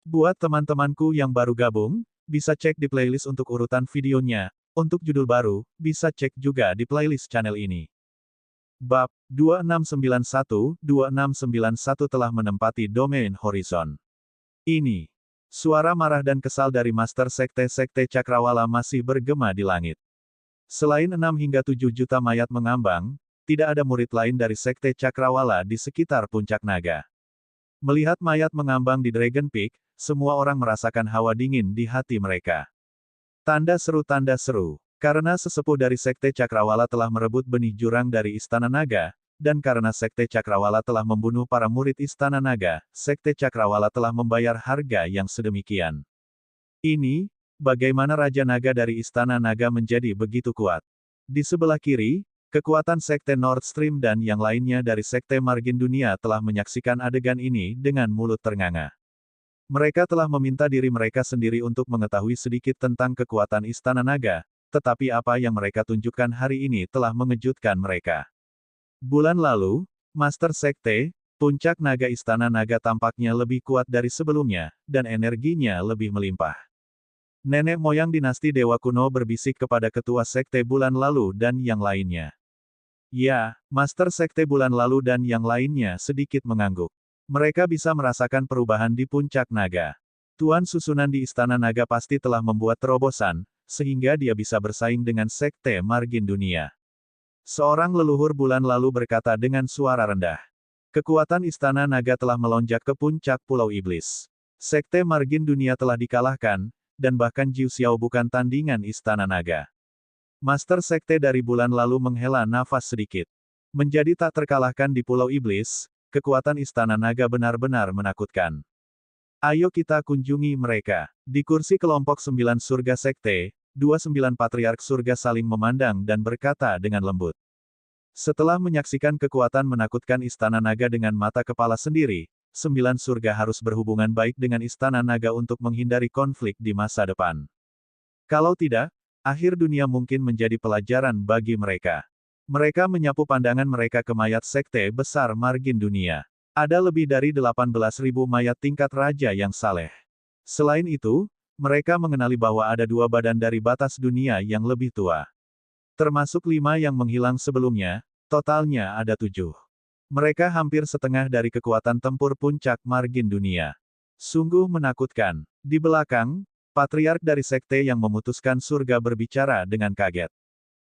Buat teman-temanku yang baru gabung, bisa cek di playlist untuk urutan videonya. Untuk judul baru, bisa cek juga di playlist channel ini. Bab 2691 telah menempati domain Horizon. Ini. Suara marah dan kesal dari Master Sekte-Sekte Cakrawala masih bergema di langit. Selain 6 hingga 7 juta mayat mengambang, tidak ada murid lain dari Sekte Cakrawala di sekitar Puncak Naga. Melihat mayat mengambang di Dragon Peak, semua orang merasakan hawa dingin di hati mereka. Tanda seru, karena sesepuh dari Sekte Cakrawala telah merebut benih jurang dari Istana Naga, dan karena Sekte Cakrawala telah membunuh para murid Istana Naga, Sekte Cakrawala telah membayar harga yang sedemikian. Ini, bagaimana Raja Naga dari Istana Naga menjadi begitu kuat. Di sebelah kiri, kekuatan Sekte Nord Stream dan yang lainnya dari Sekte Margin Dunia telah menyaksikan adegan ini dengan mulut ternganga. Mereka telah meminta diri mereka sendiri untuk mengetahui sedikit tentang kekuatan Istana Naga, tetapi apa yang mereka tunjukkan hari ini telah mengejutkan mereka. Bulan lalu, Master Sekte, Puncak Naga Istana Naga tampaknya lebih kuat dari sebelumnya, dan energinya lebih melimpah. Nenek moyang dinasti Dewa Kuno berbisik kepada ketua Sekte Bulan Lalu dan yang lainnya. Ya, Master Sekte Bulan Lalu dan yang lainnya sedikit mengangguk. Mereka bisa merasakan perubahan di Puncak Naga. Tuan susunan di Istana Naga pasti telah membuat terobosan, sehingga dia bisa bersaing dengan Sekte Margin Dunia. Seorang leluhur Bulan Lalu berkata dengan suara rendah. Kekuatan Istana Naga telah melonjak ke puncak Pulau Iblis. Sekte Margin Dunia telah dikalahkan, dan bahkan Jiu Xiao bukan tandingan Istana Naga. Master Sekte dari Bulan Lalu menghela nafas sedikit. Menjadi tak terkalahkan di Pulau Iblis, kekuatan Istana Naga benar-benar menakutkan. Ayo kita kunjungi mereka. Di kursi kelompok 9 surga Sekte, 29 Patriark Surga saling memandang dan berkata dengan lembut. Setelah menyaksikan kekuatan menakutkan Istana Naga dengan mata kepala sendiri, 9 surga harus berhubungan baik dengan Istana Naga untuk menghindari konflik di masa depan. Kalau tidak, akhir dunia mungkin menjadi pelajaran bagi mereka. Mereka menyapu pandangan mereka ke mayat Sekte Besar Margin Dunia. Ada lebih dari 18.000 mayat tingkat raja yang saleh. Selain itu, mereka mengenali bahwa ada 2 badan dari batas dunia yang lebih tua. Termasuk 5 yang menghilang sebelumnya, totalnya ada 7. Mereka hampir setengah dari kekuatan tempur puncak Margin Dunia. Sungguh menakutkan. Di belakang, Patriark dari Sekte yang memutuskan surga berbicara dengan kaget.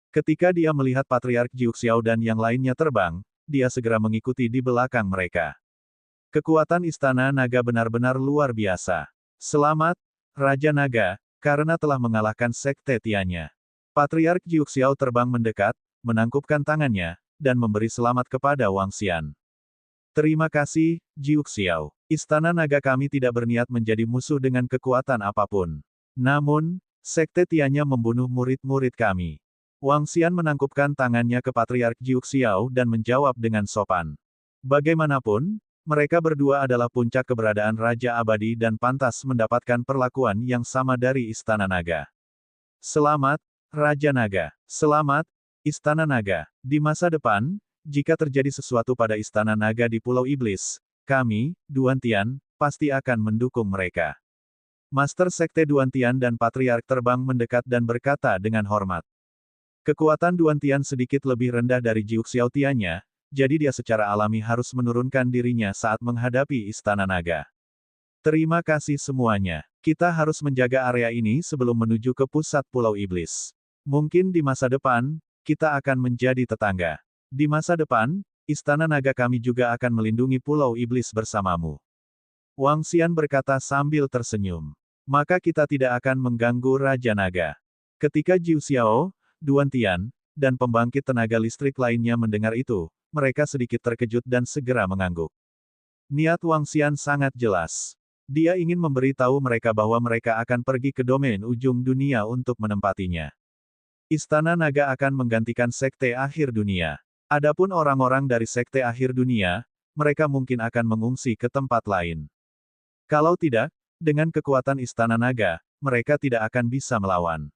Ketika dia melihat Patriark Jiu Xiao dan yang lainnya terbang, dia segera mengikuti di belakang mereka. Kekuatan Istana Naga benar-benar luar biasa. Selamat, Raja Naga, karena telah mengalahkan Sekte Tianya. Patriark Jiu Xiao terbang mendekat, menangkupkan tangannya, dan memberi selamat kepada Wang Xian. Terima kasih, Jiu Xiao. Istana Naga kami tidak berniat menjadi musuh dengan kekuatan apapun. Namun, Sekte Tianya membunuh murid-murid kami. Wang Xian menangkupkan tangannya ke Patriark Jiu Xiao dan menjawab dengan sopan. Bagaimanapun, mereka berdua adalah puncak keberadaan Raja Abadi dan pantas mendapatkan perlakuan yang sama dari Istana Naga. Selamat, Raja Naga. Selamat, Istana Naga. Di masa depan, jika terjadi sesuatu pada Istana Naga di Pulau Iblis, kami, Duan Tian, pasti akan mendukung mereka. Master Sekte Duan Tian dan Patriark terbang mendekat dan berkata dengan hormat. Kekuatan Duan Tian sedikit lebih rendah dari Jiu Xiao Tianya, jadi dia secara alami harus menurunkan dirinya saat menghadapi Istana Naga. Terima kasih semuanya. Kita harus menjaga area ini sebelum menuju ke pusat Pulau Iblis. Mungkin di masa depan, kita akan menjadi tetangga. Di masa depan, Istana Naga kami juga akan melindungi Pulau Iblis bersamamu. Wang Xian berkata sambil tersenyum. Maka kita tidak akan mengganggu Raja Naga. Ketika Jiu Xiao, Duan Tian, dan pembangkit tenaga listrik lainnya mendengar itu, mereka sedikit terkejut dan segera mengangguk. Niat Wang Xian sangat jelas. Dia ingin memberitahu mereka bahwa mereka akan pergi ke domain ujung dunia untuk menempatinya. Istana Naga akan menggantikan Sekte Akhir Dunia. Adapun orang-orang dari Sekte Akhir Dunia, mereka mungkin akan mengungsi ke tempat lain. Kalau tidak, dengan kekuatan Istana Naga, mereka tidak akan bisa melawan.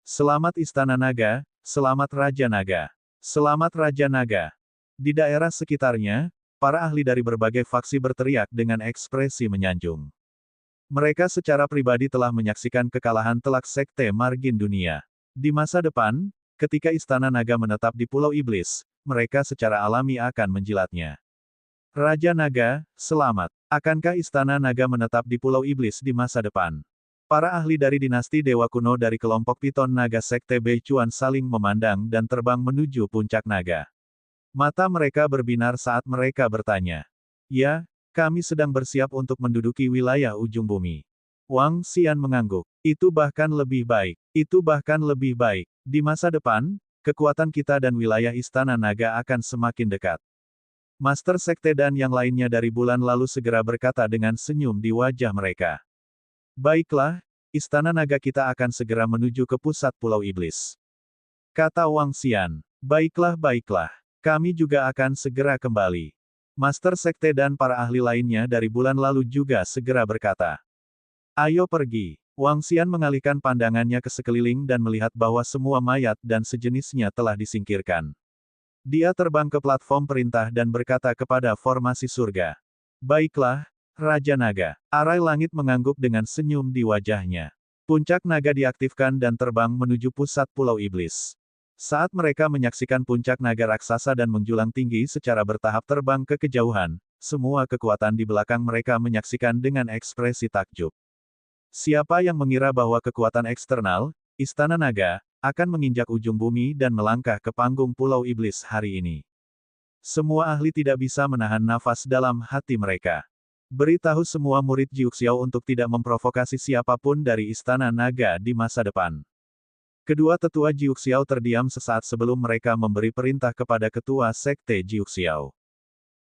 Selamat Istana Naga, selamat Raja Naga. Selamat Raja Naga. Di daerah sekitarnya, para ahli dari berbagai faksi berteriak dengan ekspresi menyanjung. Mereka secara pribadi telah menyaksikan kekalahan telak Sekte Margin Dunia. Di masa depan, ketika Istana Naga menetap di Pulau Iblis, mereka secara alami akan menjilatnya. Raja Naga, selamat. Akankah Istana Naga menetap di Pulau Iblis di masa depan? Para ahli dari dinasti Dewa Kuno dari kelompok Piton Naga Sekte Beichuan saling memandang dan terbang menuju puncak naga. Mata mereka berbinar saat mereka bertanya. Ya, kami sedang bersiap untuk menduduki wilayah ujung bumi. Wang Xian mengangguk. Itu bahkan lebih baik. Itu bahkan lebih baik. Di masa depan, kekuatan kita dan wilayah Istana Naga akan semakin dekat. Master Sekte dan yang lainnya dari bulan lalu segera berkata dengan senyum di wajah mereka. Baiklah, Istana Naga kita akan segera menuju ke pusat Pulau Iblis. Kata Wang Xian. Baiklah, baiklah. Kami juga akan segera kembali. Master Sekte dan para ahli lainnya dari bulan lalu juga segera berkata. Ayo pergi. Wang Xian mengalihkan pandangannya ke sekeliling dan melihat bahwa semua mayat dan sejenisnya telah disingkirkan. Dia terbang ke platform perintah dan berkata kepada formasi surga. Baiklah, Raja Naga. Arai langit mengangguk dengan senyum di wajahnya. Puncak naga diaktifkan dan terbang menuju pusat Pulau Iblis. Saat mereka menyaksikan puncak naga raksasa dan menjulang tinggi secara bertahap terbang ke kejauhan, semua kekuatan di belakang mereka menyaksikan dengan ekspresi takjub. Siapa yang mengira bahwa kekuatan eksternal, Istana Naga, akan menginjak ujung bumi dan melangkah ke panggung Pulau Iblis hari ini? Semua ahli tidak bisa menahan nafas dalam hati mereka. Beritahu semua murid Jiuxiao untuk tidak memprovokasi siapapun dari Istana Naga di masa depan. Kedua tetua Jiuxiao terdiam sesaat sebelum mereka memberi perintah kepada ketua Sekte Jiuxiao.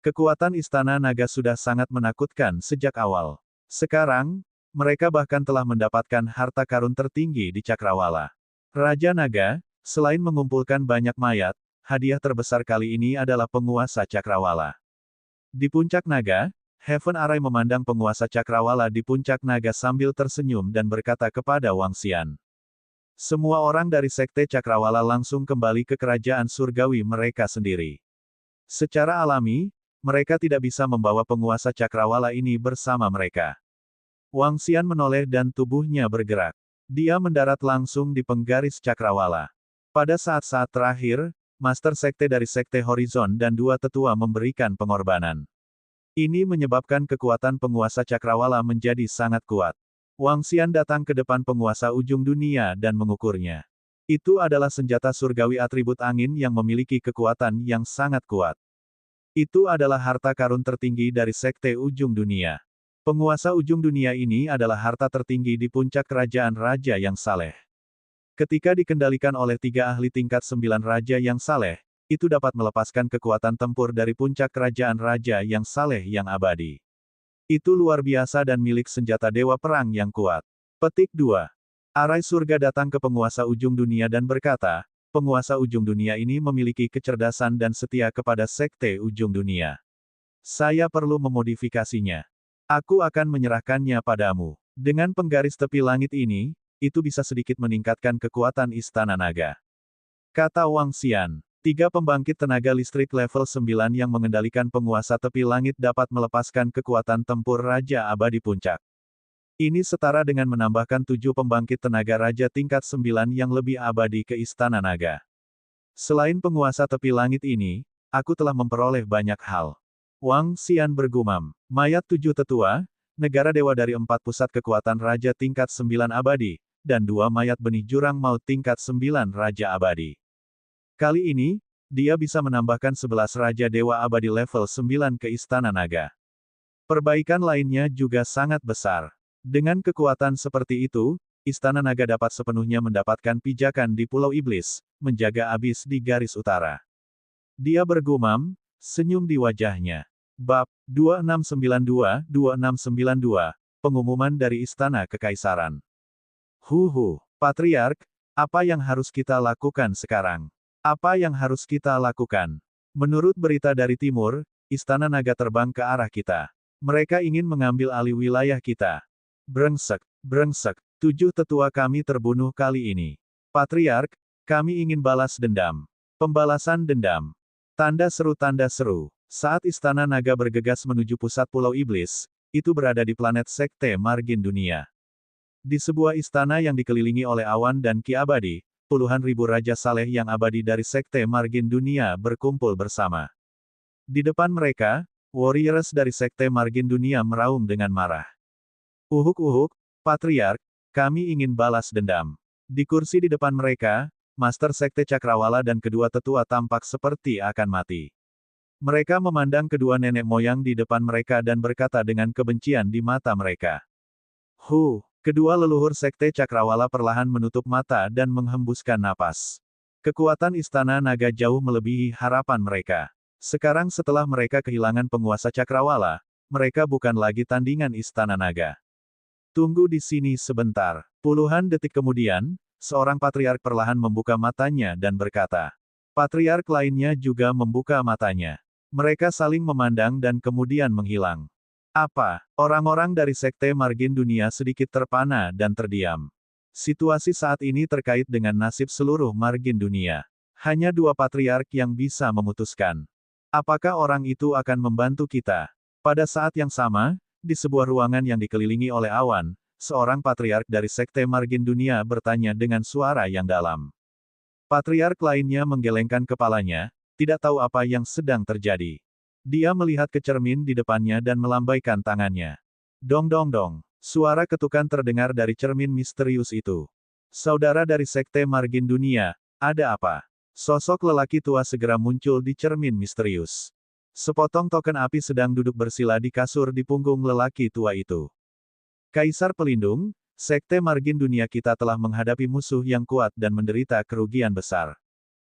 Kekuatan Istana Naga sudah sangat menakutkan sejak awal. Sekarang, mereka bahkan telah mendapatkan harta karun tertinggi di Cakrawala. Raja Naga, selain mengumpulkan banyak mayat, hadiah terbesar kali ini adalah penguasa Cakrawala. Di puncak naga, Heaven Arai memandang penguasa Cakrawala di puncak naga sambil tersenyum dan berkata kepada Wang Xian. Semua orang dari Sekte Cakrawala langsung kembali ke kerajaan surgawi mereka sendiri. Secara alami, mereka tidak bisa membawa penguasa Cakrawala ini bersama mereka. Wang Xian menoleh dan tubuhnya bergerak. Dia mendarat langsung di penggaris Cakrawala. Pada saat-saat terakhir, Master Sekte dari Sekte Horizon dan dua tetua memberikan pengorbanan. Ini menyebabkan kekuatan penguasa Cakrawala menjadi sangat kuat. Wang Xian datang ke depan penguasa ujung dunia dan mengukurnya. Itu adalah senjata surgawi atribut angin yang memiliki kekuatan yang sangat kuat. Itu adalah harta karun tertinggi dari Sekte Ujung Dunia. Penguasa ujung dunia ini adalah harta tertinggi di puncak kerajaan Raja yang Saleh. Ketika dikendalikan oleh 3 ahli tingkat 9 Raja yang Saleh, itu dapat melepaskan kekuatan tempur dari puncak kerajaan Raja yang Saleh yang abadi. Itu luar biasa dan milik senjata dewa perang yang kuat. Petik 2. Arai surga datang ke penguasa ujung dunia dan berkata, penguasa ujung dunia ini memiliki kecerdasan dan setia kepada Sekte Ujung Dunia. Saya perlu memodifikasinya. Aku akan menyerahkannya padamu. Dengan penggaris tepi langit ini, itu bisa sedikit meningkatkan kekuatan Istana Naga. Kata Wang Xian. 3 pembangkit tenaga listrik level 9 yang mengendalikan penguasa tepi langit dapat melepaskan kekuatan tempur Raja Abadi Puncak. Ini setara dengan menambahkan 7 pembangkit tenaga Raja tingkat 9 yang lebih abadi ke Istana Naga. Selain penguasa tepi langit ini, aku telah memperoleh banyak hal. Wang Xian bergumam. Mayat 7 tetua, negara dewa dari 4 pusat kekuatan Raja tingkat 9 abadi, dan 2 mayat benih jurang maut tingkat 9 Raja abadi. Kali ini, dia bisa menambahkan 11 Raja Dewa Abadi level 9 ke Istana Naga. Perbaikan lainnya juga sangat besar. Dengan kekuatan seperti itu, Istana Naga dapat sepenuhnya mendapatkan pijakan di Pulau Iblis, menjaga abis di garis utara. Dia bergumam, senyum di wajahnya. Bab 2692-2692, Pengumuman dari Istana Kekaisaran. Patriark, apa yang harus kita lakukan sekarang? Apa yang harus kita lakukan? Menurut berita dari timur, Istana Naga terbang ke arah kita. Mereka ingin mengambil alih wilayah kita. Brengsek, brengsek, 7 tetua kami terbunuh kali ini. Patriark, kami ingin balas dendam. Pembalasan dendam. Tanda seru tanda seru. Saat Istana Naga bergegas menuju pusat Pulau Iblis, itu berada di planet Sekte Margin Dunia. Di sebuah istana yang dikelilingi oleh awan dan ki abadi, puluhan ribu Raja Saleh yang abadi dari Sekte Margin Dunia berkumpul bersama. Di depan mereka, warriors dari Sekte Margin Dunia meraung dengan marah. Uhuk-uhuk, Patriark, kami ingin balas dendam. Di kursi di depan mereka, Master Sekte Cakrawala dan kedua tetua tampak seperti akan mati. Mereka memandang kedua nenek moyang di depan mereka dan berkata dengan kebencian di mata mereka. Kedua leluhur Sekte Cakrawala perlahan menutup mata dan menghembuskan napas. Kekuatan Istana Naga jauh melebihi harapan mereka. Sekarang setelah mereka kehilangan penguasa Cakrawala, mereka bukan lagi tandingan Istana Naga. Tunggu di sini sebentar. Puluhan detik kemudian, seorang patriark perlahan membuka matanya dan berkata. Patriark lainnya juga membuka matanya. Mereka saling memandang dan kemudian menghilang. Apa? Orang-orang dari Sekte Margin Dunia sedikit terpana dan terdiam. Situasi saat ini terkait dengan nasib seluruh Margin Dunia. Hanya dua patriark yang bisa memutuskan. Apakah orang itu akan membantu kita? Pada saat yang sama, di sebuah ruangan yang dikelilingi oleh awan, seorang patriark dari Sekte Margin Dunia bertanya dengan suara yang dalam. Patriark lainnya menggelengkan kepalanya, tidak tahu apa yang sedang terjadi. Dia melihat ke cermin di depannya dan melambaikan tangannya. Dong dong dong. Suara ketukan terdengar dari cermin misterius itu. Saudara dari Sekte Margin Dunia, ada apa? Sosok lelaki tua segera muncul di cermin misterius. Sepotong token api sedang duduk bersila di kasur di punggung lelaki tua itu. Kaisar Pelindung, Sekte Margin Dunia kita telah menghadapi musuh yang kuat dan menderita kerugian besar.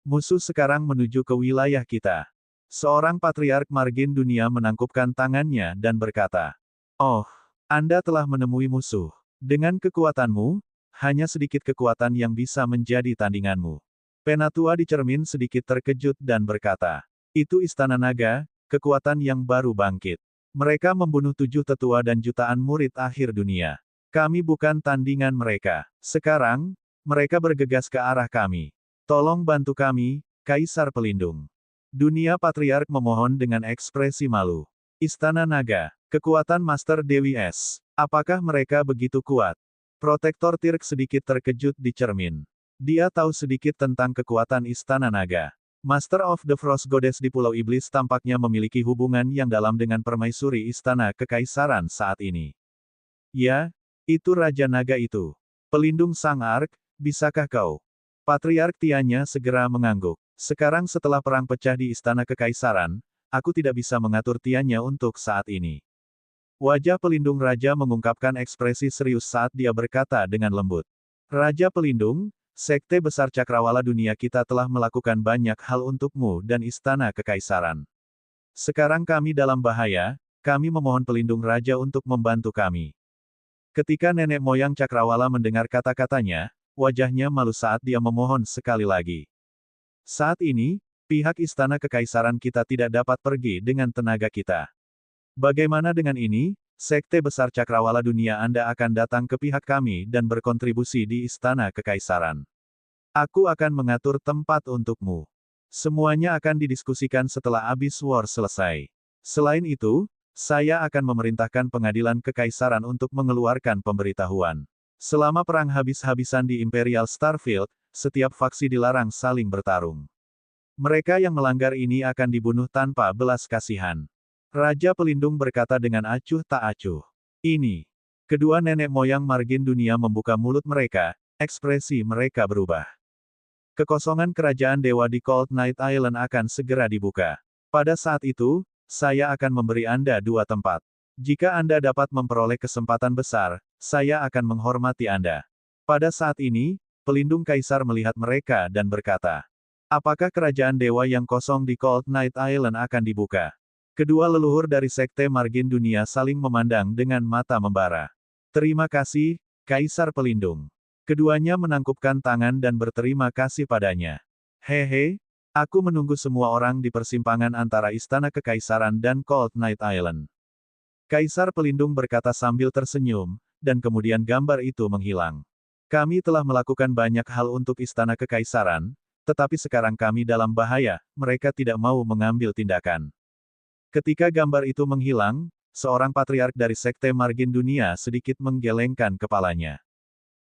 Musuh sekarang menuju ke wilayah kita. Seorang patriark Margin Dunia menangkupkan tangannya dan berkata, "Oh, Anda telah menemui musuh. Dengan kekuatanmu, hanya sedikit kekuatan yang bisa menjadi tandinganmu." Penatua di cermin sedikit terkejut dan berkata, "Itu Istana Naga, kekuatan yang baru bangkit. Mereka membunuh 7 tetua dan jutaan murid akhir dunia. Kami bukan tandingan mereka. Sekarang, mereka bergegas ke arah kami. Tolong bantu kami, Kaisar Pelindung." Dunia Patriark memohon dengan ekspresi malu. Istana Naga, kekuatan Master Dewi S. Apakah mereka begitu kuat? Protektor Tirk sedikit terkejut di cermin. Dia tahu sedikit tentang kekuatan Istana Naga. Master of the Frost Goddess di Pulau Iblis tampaknya memiliki hubungan yang dalam dengan permaisuri Istana Kekaisaran saat ini. Ya, itu Raja Naga itu. Pelindung Sang Ark, bisakah kau? Patriark Tianya segera mengangguk. Sekarang setelah perang pecah di Istana Kekaisaran, aku tidak bisa mengatur Tianya untuk saat ini. Wajah pelindung Raja mengungkapkan ekspresi serius saat dia berkata dengan lembut. Raja Pelindung, Sekte Besar Cakrawala Dunia kita telah melakukan banyak hal untukmu dan Istana Kekaisaran. Sekarang kami dalam bahaya, kami memohon pelindung Raja untuk membantu kami. Ketika nenek moyang Cakrawala mendengar kata-katanya, wajahnya malu saat dia memohon sekali lagi. Saat ini, pihak Istana Kekaisaran kita tidak dapat pergi dengan tenaga kita. Bagaimana dengan ini, Sekte Besar Cakrawala Dunia Anda akan datang ke pihak kami dan berkontribusi di Istana Kekaisaran. Aku akan mengatur tempat untukmu. Semuanya akan didiskusikan setelah Abyss War selesai. Selain itu, saya akan memerintahkan pengadilan Kekaisaran untuk mengeluarkan pemberitahuan. Selama perang habis-habisan di Imperial Starfield, setiap faksi dilarang saling bertarung. Mereka yang melanggar ini akan dibunuh tanpa belas kasihan. Raja Pelindung berkata dengan acuh tak acuh. Ini. Kedua nenek moyang Margin Dunia membuka mulut mereka, ekspresi mereka berubah. Kekosongan kerajaan dewa di Cold Night Island akan segera dibuka. Pada saat itu, saya akan memberi Anda 2 tempat. Jika Anda dapat memperoleh kesempatan besar, saya akan menghormati Anda. Pada saat ini, Pelindung Kaisar melihat mereka dan berkata, apakah kerajaan dewa yang kosong di Cold Night Island akan dibuka? Kedua leluhur dari Sekte Margin Dunia saling memandang dengan mata membara. Terima kasih, Kaisar Pelindung. Keduanya menangkupkan tangan dan berterima kasih padanya. Hehe, aku menunggu semua orang di persimpangan antara Istana Kekaisaran dan Cold Night Island. Kaisar Pelindung berkata sambil tersenyum, dan kemudian gambar itu menghilang. Kami telah melakukan banyak hal untuk Istana Kekaisaran, tetapi sekarang kami dalam bahaya, mereka tidak mau mengambil tindakan. Ketika gambar itu menghilang, seorang patriark dari Sekte Margin Dunia sedikit menggelengkan kepalanya.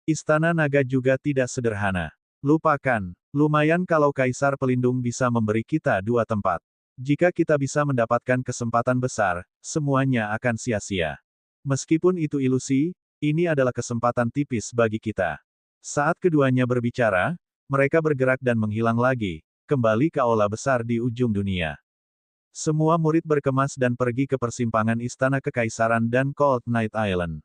Istana Naga juga tidak sederhana. Lupakan, lumayan kalau Kaisar Pelindung bisa memberi kita 2 tempat. Jika kita bisa mendapatkan kesempatan besar, semuanya akan sia-sia. Meskipun itu ilusi, ini adalah kesempatan tipis bagi kita. Saat keduanya berbicara, mereka bergerak dan menghilang lagi, kembali ke aula besar di ujung dunia. Semua murid berkemas dan pergi ke persimpangan Istana Kekaisaran dan Cold Night Island.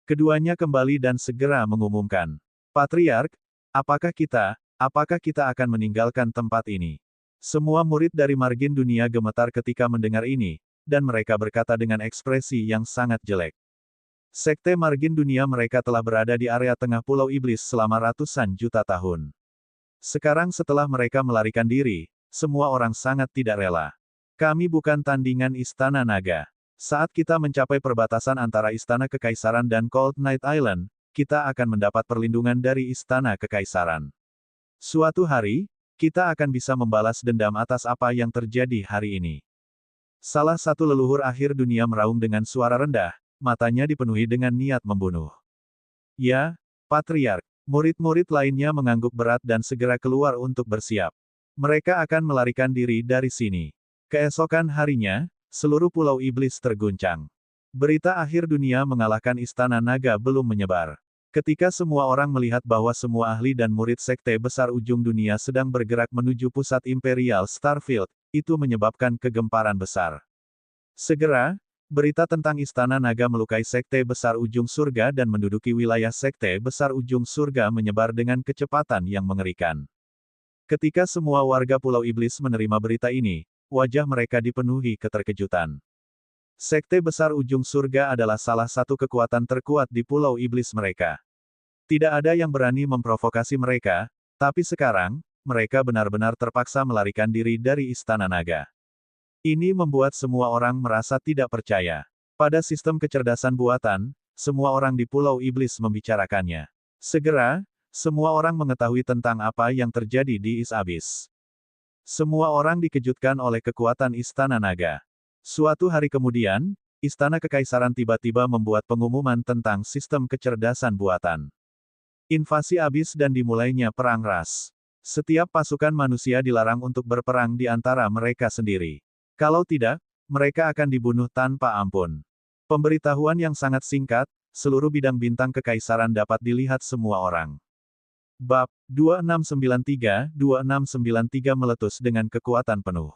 Keduanya kembali dan segera mengumumkan, "Patriark, apakah kita akan meninggalkan tempat ini?" Semua murid dari Margin Dunia gemetar ketika mendengar ini, dan mereka berkata dengan ekspresi yang sangat jelek. Sekte Margin Dunia mereka telah berada di area tengah Pulau Iblis selama ratusan juta tahun. Sekarang setelah mereka melarikan diri, semua orang sangat tidak rela. Kami bukan tandingan Istana Naga. Saat kita mencapai perbatasan antara Istana Kekaisaran dan Cold Night Island, kita akan mendapat perlindungan dari Istana Kekaisaran. Suatu hari, kita akan bisa membalas dendam atas apa yang terjadi hari ini. Salah satu leluhur akhir dunia meraung dengan suara rendah, matanya dipenuhi dengan niat membunuh. Ya, Patriark, murid-murid lainnya mengangguk berat dan segera keluar untuk bersiap. Mereka akan melarikan diri dari sini. Keesokan harinya, seluruh Pulau Iblis terguncang. Berita akhir dunia mengalahkan Istana Naga belum menyebar. Ketika semua orang melihat bahwa semua ahli dan murid Sekte Besar Ujung Dunia sedang bergerak menuju pusat Imperial Starfield, itu menyebabkan kegemparan besar. Segera, berita tentang Istana Naga melukai Sekte Besar Ujung Surga dan menduduki wilayah Sekte Besar Ujung Surga menyebar dengan kecepatan yang mengerikan. Ketika semua warga Pulau Iblis menerima berita ini, wajah mereka dipenuhi keterkejutan. Sekte Besar Ujung Surga adalah salah satu kekuatan terkuat di Pulau Iblis mereka. Tidak ada yang berani memprovokasi mereka, tapi sekarang, mereka benar-benar terpaksa melarikan diri dari Istana Naga. Ini membuat semua orang merasa tidak percaya. Pada sistem kecerdasan buatan, semua orang di Pulau Iblis membicarakannya. Segera, semua orang mengetahui tentang apa yang terjadi di Is Abyss. Semua orang dikejutkan oleh kekuatan Istana Naga. Suatu hari kemudian, Istana Kekaisaran tiba-tiba membuat pengumuman tentang sistem kecerdasan buatan. Invasi Abyss dan dimulainya perang ras. Setiap pasukan manusia dilarang untuk berperang di antara mereka sendiri. Kalau tidak, mereka akan dibunuh tanpa ampun. Pemberitahuan yang sangat singkat, seluruh bidang bintang kekaisaran dapat dilihat semua orang. Bab 2693 meletus dengan kekuatan penuh.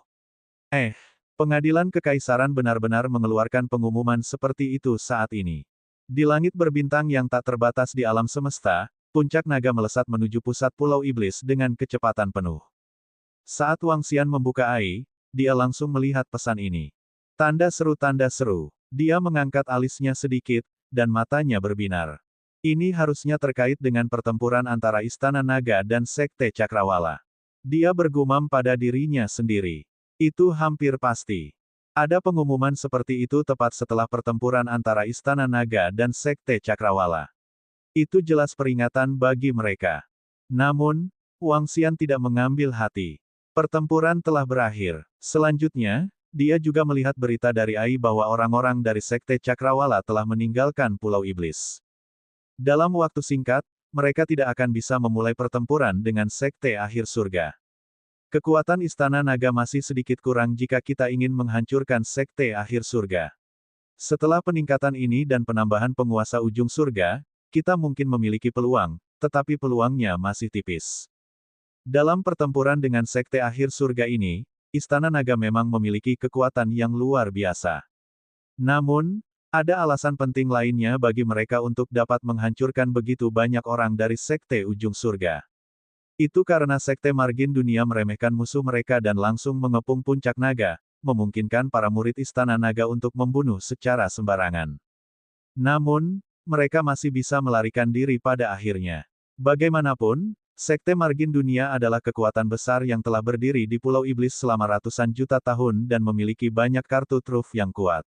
Pengadilan Kekaisaran benar-benar mengeluarkan pengumuman seperti itu saat ini. Di langit berbintang yang tak terbatas di alam semesta, puncak naga melesat menuju pusat Pulau Iblis dengan kecepatan penuh. Saat Wang Xian membuka AI, dia langsung melihat pesan ini. Tanda seru. Dia mengangkat alisnya sedikit, dan matanya berbinar. Ini harusnya terkait dengan pertempuran antara Istana Naga dan Sekte Cakrawala. Dia bergumam pada dirinya sendiri. Itu hampir pasti. Ada pengumuman seperti itu tepat setelah pertempuran antara Istana Naga dan Sekte Cakrawala. Itu jelas peringatan bagi mereka. Namun, Wang Xian tidak mengambil hati. Pertempuran telah berakhir. Selanjutnya, dia juga melihat berita dari AI bahwa orang-orang dari Sekte Cakrawala telah meninggalkan Pulau Iblis. Dalam waktu singkat, mereka tidak akan bisa memulai pertempuran dengan Sekte Akhir Surga. Kekuatan Istana Naga masih sedikit kurang jika kita ingin menghancurkan Sekte Akhir Surga. Setelah peningkatan ini dan penambahan penguasa ujung surga, kita mungkin memiliki peluang, tetapi peluangnya masih tipis. Dalam pertempuran dengan Sekte Akhir Surga ini, Istana Naga memang memiliki kekuatan yang luar biasa. Namun, ada alasan penting lainnya bagi mereka untuk dapat menghancurkan begitu banyak orang dari Sekte Ujung Surga. Itu karena Sekte Margin Dunia meremehkan musuh mereka dan langsung mengepung puncak naga, memungkinkan para murid Istana Naga untuk membunuh secara sembarangan. Namun, mereka masih bisa melarikan diri pada akhirnya. Bagaimanapun, Sekte Margin Dunia adalah kekuatan besar yang telah berdiri di Pulau Iblis selama ratusan juta tahun dan memiliki banyak kartu truf yang kuat.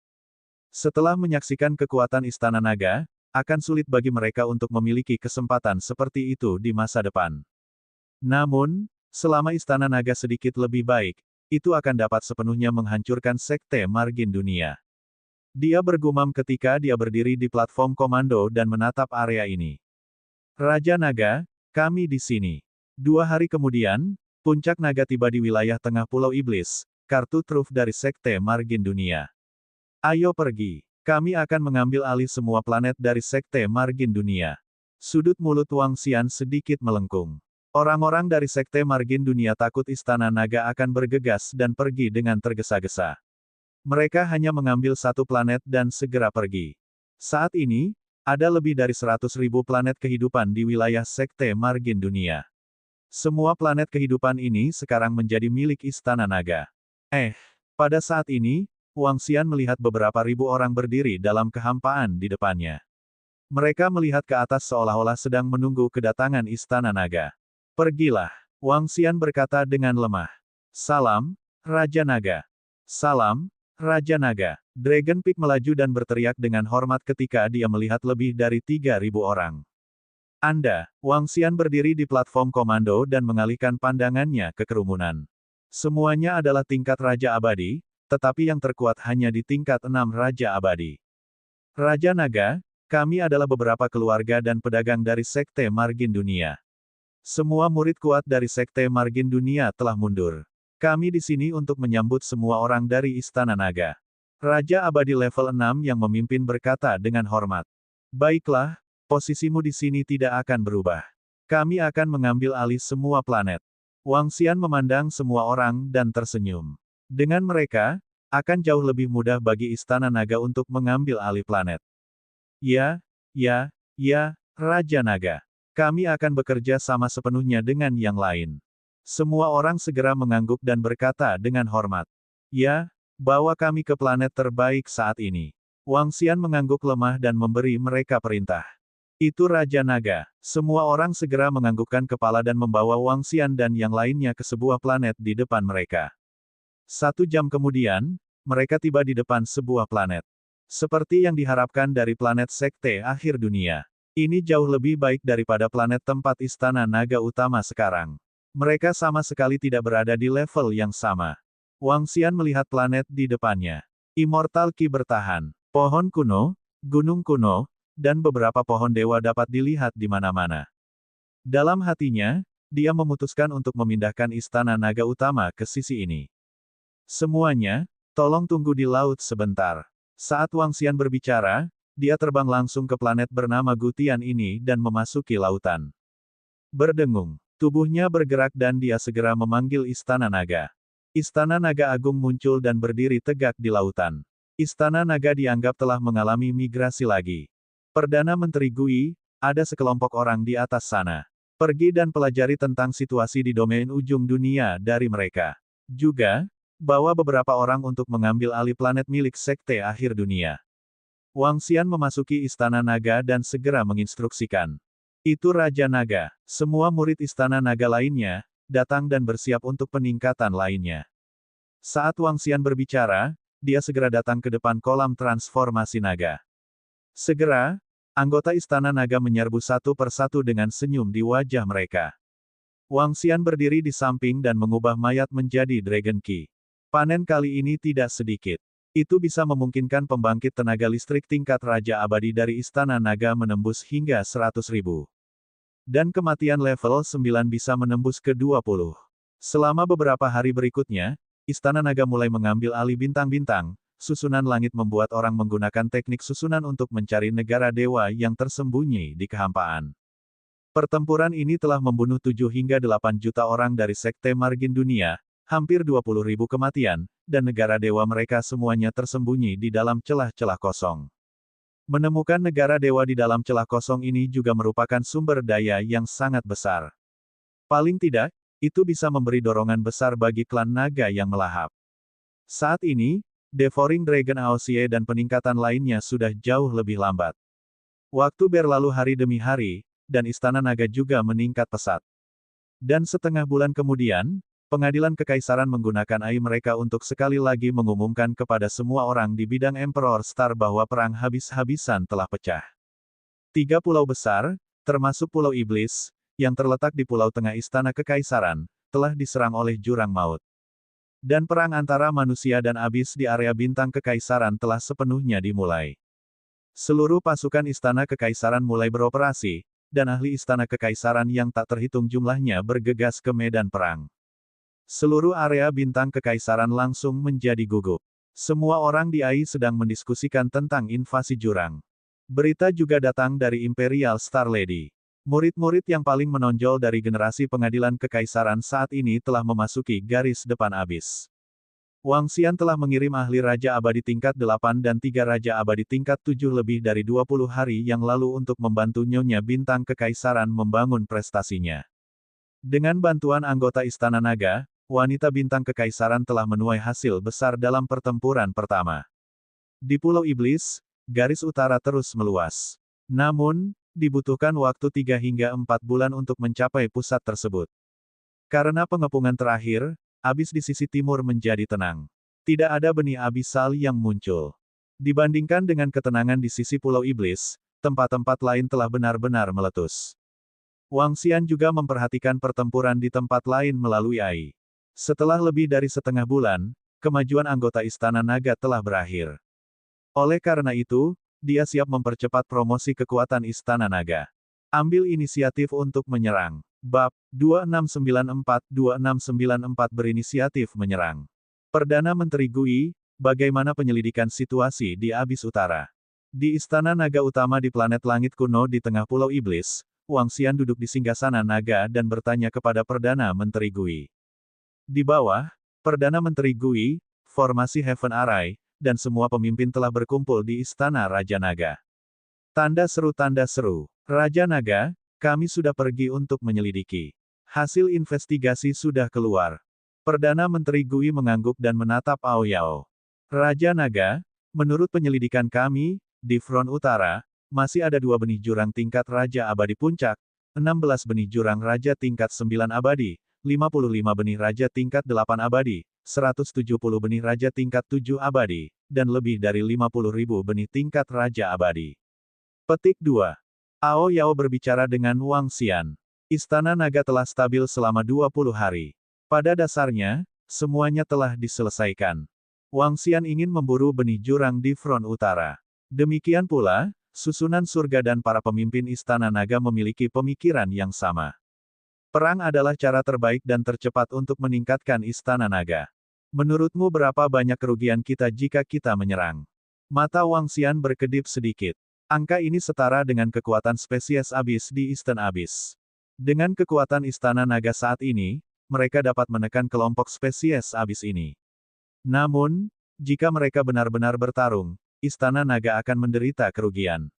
Setelah menyaksikan kekuatan Istana Naga, akan sulit bagi mereka untuk memiliki kesempatan seperti itu di masa depan. Namun, selama Istana Naga sedikit lebih baik, itu akan dapat sepenuhnya menghancurkan Sekte Margin Dunia. Dia bergumam ketika dia berdiri di platform komando dan menatap area ini. Raja Naga, kami di sini. 2 hari kemudian, puncak naga tiba di wilayah tengah Pulau Iblis, kartu truf dari Sekte Margin Dunia. Ayo pergi. Kami akan mengambil alih semua planet dari Sekte Margin Dunia. Sudut mulut Wang Xian sedikit melengkung. Orang-orang dari Sekte Margin Dunia takut Istana Naga akan bergegas dan pergi dengan tergesa-gesa. Mereka hanya mengambil satu planet dan segera pergi. Saat ini, ada lebih dari 100.000 planet kehidupan di wilayah Sekte Margin Dunia. Semua planet kehidupan ini sekarang menjadi milik Istana Naga. Pada saat ini, Wang Xian melihat beberapa ribu orang berdiri dalam kehampaan di depannya. Mereka melihat ke atas seolah-olah sedang menunggu kedatangan Istana Naga. Pergilah, Wang Xian berkata dengan lemah. Salam, Raja Naga. Salam, Raja Naga. Dragon Peak melaju dan berteriak dengan hormat ketika dia melihat lebih dari 3.000 orang. Anda, Wang Xian berdiri di platform komando dan mengalihkan pandangannya ke kerumunan. Semuanya adalah tingkat Raja Abadi, tetapi yang terkuat hanya di tingkat 6 Raja Abadi. Raja Naga, kami adalah beberapa keluarga dan pedagang dari Sekte Margin Dunia. Semua murid kuat dari Sekte Margin Dunia telah mundur. Kami di sini untuk menyambut semua orang dari Istana Naga. Raja Abadi level 6 yang memimpin berkata dengan hormat. Baiklah, posisimu di sini tidak akan berubah. Kami akan mengambil alih semua planet. Wang Xian memandang semua orang dan tersenyum. Dengan mereka, akan jauh lebih mudah bagi Istana Naga untuk mengambil alih planet. Ya, Raja Naga. Kami akan bekerja sama sepenuhnya dengan yang lain. Semua orang segera mengangguk dan berkata dengan hormat. Ya, bawa kami ke planet terbaik saat ini. Wang Xian mengangguk lemah dan memberi mereka perintah. Itu Raja Naga. Semua orang segera menganggukkan kepala dan membawa Wang Xian dan yang lainnya ke sebuah planet di depan mereka. 1 jam kemudian, mereka tiba di depan sebuah planet. Seperti yang diharapkan dari planet Sekte Akhir Dunia. Ini jauh lebih baik daripada planet tempat Istana Naga Utama sekarang. Mereka sama sekali tidak berada di level yang sama. Wang Xian melihat planet di depannya. Immortal Qi bertahan. Pohon kuno, gunung kuno, dan beberapa pohon dewa dapat dilihat di mana-mana. Dalam hatinya, dia memutuskan untuk memindahkan Istana Naga Utama ke sisi ini. Semuanya, tolong tunggu di laut sebentar. Saat Wang Xian berbicara, dia terbang langsung ke planet bernama Gutian ini dan memasuki lautan. Berdengung. Tubuhnya bergerak dan dia segera memanggil Istana Naga. Istana Naga Agung muncul dan berdiri tegak di lautan. Istana Naga dianggap telah mengalami migrasi lagi. Perdana Menteri Gui, ada sekelompok orang di atas sana. Pergi dan pelajari tentang situasi di domain ujung dunia dari mereka. Juga, bawa beberapa orang untuk mengambil alih planet milik Sekte Akhir Dunia. Wang Xian memasuki Istana Naga dan segera menginstruksikan. Itu Raja Naga. Semua murid Istana Naga lainnya, datang dan bersiap untuk peningkatan lainnya. Saat Wang Xian berbicara, dia segera datang ke depan kolam transformasi naga. Segera, anggota Istana Naga menyerbu satu persatu dengan senyum di wajah mereka. Wang Xian berdiri di samping dan mengubah mayat menjadi Dragon Qi. Panen kali ini tidak sedikit. Itu bisa memungkinkan pembangkit tenaga listrik tingkat Raja Abadi dari Istana Naga menembus hingga 100.000. Dan kematian level 9 bisa menembus ke 20. Selama beberapa hari berikutnya, Istana Naga mulai mengambil alih bintang-bintang, susunan langit membuat orang menggunakan teknik susunan untuk mencari negara dewa yang tersembunyi di kehampaan. Pertempuran ini telah membunuh 7 hingga 8 juta orang dari Sekte Margin Dunia, hampir 20.000 kematian, dan negara dewa mereka semuanya tersembunyi di dalam celah-celah kosong. Menemukan negara dewa di dalam celah kosong ini juga merupakan sumber daya yang sangat besar. Paling tidak, itu bisa memberi dorongan besar bagi klan naga yang melahap. Saat ini, Devouring Dragon Aosie dan peningkatan lainnya sudah jauh lebih lambat. Waktu berlalu hari demi hari, dan Istana Naga juga meningkat pesat. Dan setengah bulan kemudian, Pengadilan Kekaisaran menggunakan AI mereka untuk sekali lagi mengumumkan kepada semua orang di bidang Emperor Star bahwa perang habis-habisan telah pecah. 3 pulau besar, termasuk Pulau Iblis, yang terletak di pulau tengah Istana Kekaisaran, telah diserang oleh jurang maut. Dan perang antara manusia dan abis di area bintang kekaisaran telah sepenuhnya dimulai. Seluruh pasukan istana kekaisaran mulai beroperasi, dan ahli istana kekaisaran yang tak terhitung jumlahnya bergegas ke medan perang. Seluruh area bintang kekaisaran langsung menjadi gugup. Semua orang di AI sedang mendiskusikan tentang invasi jurang. Berita juga datang dari Imperial Star Lady. Murid-murid yang paling menonjol dari generasi pengadilan kekaisaran saat ini telah memasuki garis depan abis. Wang Xian telah mengirim ahli Raja Abadi tingkat 8 dan 3 Raja Abadi tingkat 7 lebih dari 20 hari yang lalu untuk membantu Nyonya Bintang Kekaisaran membangun prestasinya. Dengan bantuan anggota Istana Naga, wanita Bintang Kekaisaran telah menuai hasil besar dalam pertempuran pertama. Di Pulau Iblis, garis utara terus meluas. Namun, dibutuhkan waktu 3 hingga 4 bulan untuk mencapai pusat tersebut. Karena pengepungan terakhir, abis di sisi timur menjadi tenang. Tidak ada benih abisal yang muncul. Dibandingkan dengan ketenangan di sisi Pulau Iblis, tempat-tempat lain telah benar-benar meletus. Wang Xian juga memperhatikan pertempuran di tempat lain melalui AI. Setelah lebih dari setengah bulan, kemajuan anggota Istana Naga telah berakhir. Oleh karena itu, dia siap mempercepat promosi kekuatan Istana Naga. Ambil inisiatif untuk menyerang. Bab 2694-2694 berinisiatif menyerang. Perdana Menteri Gui, bagaimana penyelidikan situasi di Abis Utara? Di Istana Naga Utama di planet langit kuno di tengah Pulau Iblis, Wang Xian duduk di singgasana naga dan bertanya kepada Perdana Menteri Gui. Di bawah, Perdana Menteri Gui, formasi Heaven Array, dan semua pemimpin telah berkumpul di Istana Raja Naga. Tanda seru, Raja Naga, kami sudah pergi untuk menyelidiki. Hasil investigasi sudah keluar. Perdana Menteri Gui mengangguk dan menatap Ao Yao. Raja Naga, menurut penyelidikan kami, di front utara, masih ada 2 benih jurang tingkat Raja Abadi Puncak, 16 benih jurang Raja tingkat 9 Abadi, 55 benih Raja tingkat 8 Abadi, 170 benih Raja tingkat 7 Abadi, dan lebih dari 50.000 benih tingkat Raja Abadi. Petik 2. Ao Yao berbicara dengan Wang Xian. Istana Naga telah stabil selama 20 hari. Pada dasarnya, semuanya telah diselesaikan. Wang Xian ingin memburu benih jurang di front utara. Demikian pula, susunan surga dan para pemimpin Istana Naga memiliki pemikiran yang sama. Perang adalah cara terbaik dan tercepat untuk meningkatkan Istana Naga. Menurutmu berapa banyak kerugian kita jika kita menyerang? Mata Wang Xian berkedip sedikit. Angka ini setara dengan kekuatan spesies abis di Eastern Abyss. Dengan kekuatan Istana Naga saat ini, mereka dapat menekan kelompok spesies abis ini. Namun, jika mereka benar-benar bertarung, Istana Naga akan menderita kerugian.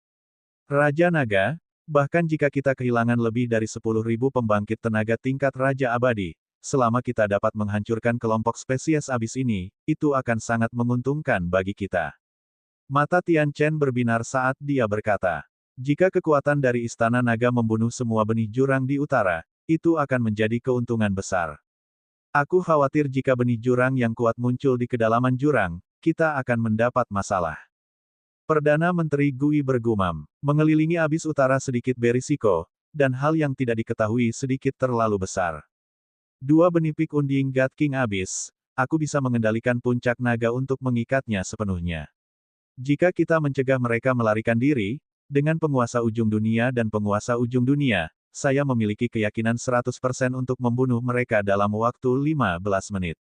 Raja Naga, bahkan jika kita kehilangan lebih dari 10.000 pembangkit tenaga tingkat Raja Abadi, selama kita dapat menghancurkan kelompok spesies abis ini, itu akan sangat menguntungkan bagi kita. Mata Tian Chen berbinar saat dia berkata, jika kekuatan dari Istana Naga membunuh semua benih jurang di utara, itu akan menjadi keuntungan besar. Aku khawatir jika benih jurang yang kuat muncul di kedalaman jurang, kita akan mendapat masalah. Perdana Menteri Gui bergumam, mengelilingi abis utara sedikit berisiko, dan hal yang tidak diketahui sedikit terlalu besar. 2 benih pik unding God King abis, aku bisa mengendalikan puncak naga untuk mengikatnya sepenuhnya. Jika kita mencegah mereka melarikan diri, dengan penguasa ujung dunia dan penguasa ujung dunia, saya memiliki keyakinan 100% untuk membunuh mereka dalam waktu 15 menit.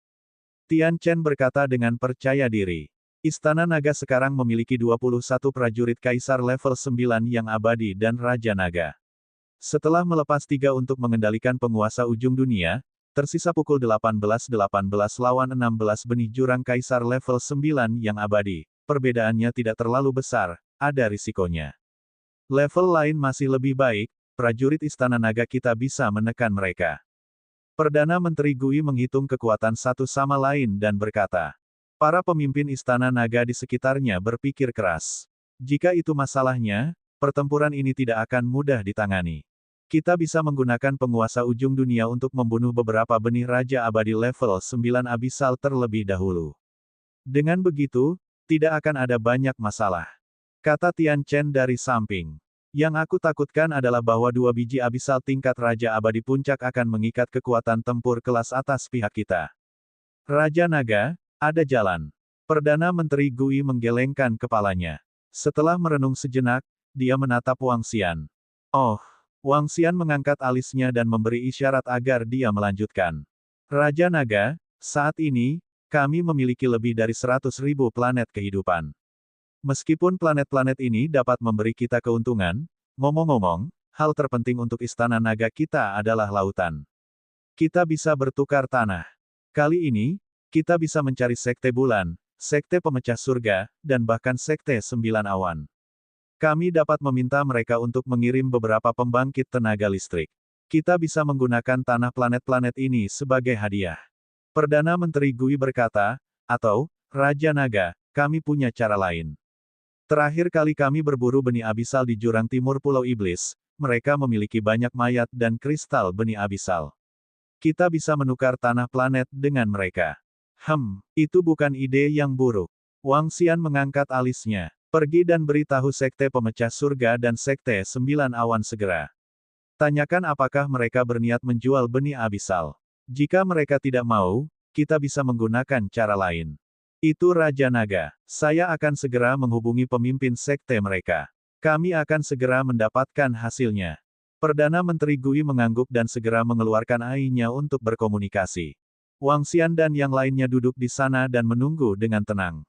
Tian Chen berkata dengan percaya diri. Istana Naga sekarang memiliki 21 prajurit kaisar level 9 yang abadi dan Raja Naga. Setelah melepas 3 untuk mengendalikan penguasa ujung dunia, tersisa pukul 18:18 lawan 16 benih jurang kaisar level 9 yang abadi. Perbedaannya tidak terlalu besar, ada risikonya. Level lain masih lebih baik, prajurit Istana Naga kita bisa menekan mereka. Perdana Menteri Gui menghitung kekuatan satu sama lain dan berkata, para pemimpin Istana Naga di sekitarnya berpikir keras. Jika itu masalahnya, pertempuran ini tidak akan mudah ditangani. Kita bisa menggunakan penguasa ujung dunia untuk membunuh beberapa benih Raja Abadi level 9 abisal terlebih dahulu. Dengan begitu, tidak akan ada banyak masalah. Kata Tian Chen dari samping. Yang aku takutkan adalah bahwa 2 biji abisal tingkat Raja Abadi Puncak akan mengikat kekuatan tempur kelas atas pihak kita. Raja Naga, ada jalan. Perdana Menteri Gui menggelengkan kepalanya. Setelah merenung sejenak, dia menatap Wang Xian. Oh, Wang Xian mengangkat alisnya dan memberi isyarat agar dia melanjutkan. Raja Naga, saat ini, kami memiliki lebih dari 100.000 planet kehidupan. Meskipun planet-planet ini dapat memberi kita keuntungan, ngomong-ngomong, hal terpenting untuk Istana Naga kita adalah lautan. Kita bisa bertukar tanah. Kali ini, kita bisa mencari Sekte Bulan, Sekte Pemecah Surga, dan bahkan Sekte Sembilan Awan. Kami dapat meminta mereka untuk mengirim beberapa pembangkit tenaga listrik. Kita bisa menggunakan tanah planet-planet ini sebagai hadiah. Perdana Menteri Gui berkata, atau, Raja Naga, kami punya cara lain. Terakhir kali kami berburu benih abisal di jurang timur Pulau Iblis, mereka memiliki banyak mayat dan kristal benih abisal. Kita bisa menukar tanah planet dengan mereka. Itu bukan ide yang buruk. Wang Xian mengangkat alisnya. Pergi dan beritahu Sekte Pemecah Surga dan Sekte Sembilan Awan segera. Tanyakan apakah mereka berniat menjual benih abisal. Jika mereka tidak mau, kita bisa menggunakan cara lain. Itu Raja Naga. Saya akan segera menghubungi pemimpin sekte mereka. Kami akan segera mendapatkan hasilnya. Perdana Menteri Gui mengangguk dan segera mengeluarkan AI-nya untuk berkomunikasi. Wang Xian dan yang lainnya duduk di sana dan menunggu dengan tenang.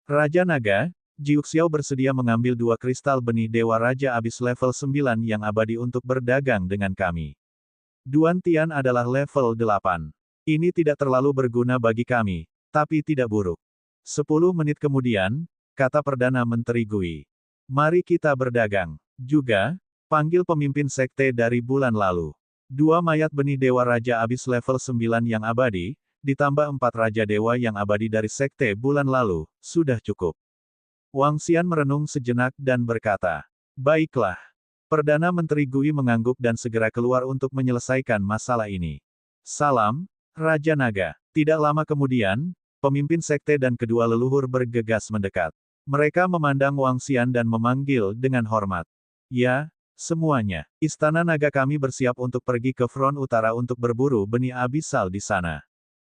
Raja Naga, Jiuxiao bersedia mengambil 2 kristal benih Dewa Raja Abis level 9 yang abadi untuk berdagang dengan kami. Duan Tian adalah level 8. Ini tidak terlalu berguna bagi kami, tapi tidak buruk. 10 menit kemudian, kata Perdana Menteri Gui. Mari kita berdagang. Juga, panggil pemimpin sekte dari bulan lalu. 2 mayat benih Dewa Raja Abis level 9 yang abadi, ditambah 4 Raja Dewa yang abadi dari sekte bulan lalu, sudah cukup. Wang Xian merenung sejenak dan berkata, baiklah. Perdana Menteri Gui mengangguk dan segera keluar untuk menyelesaikan masalah ini. Salam, Raja Naga. Tidak lama kemudian, pemimpin sekte dan kedua leluhur bergegas mendekat. Mereka memandang Wang Xian dan memanggil dengan hormat. Ya, semuanya. Istana Naga kami bersiap untuk pergi ke front utara untuk berburu benih abisal di sana.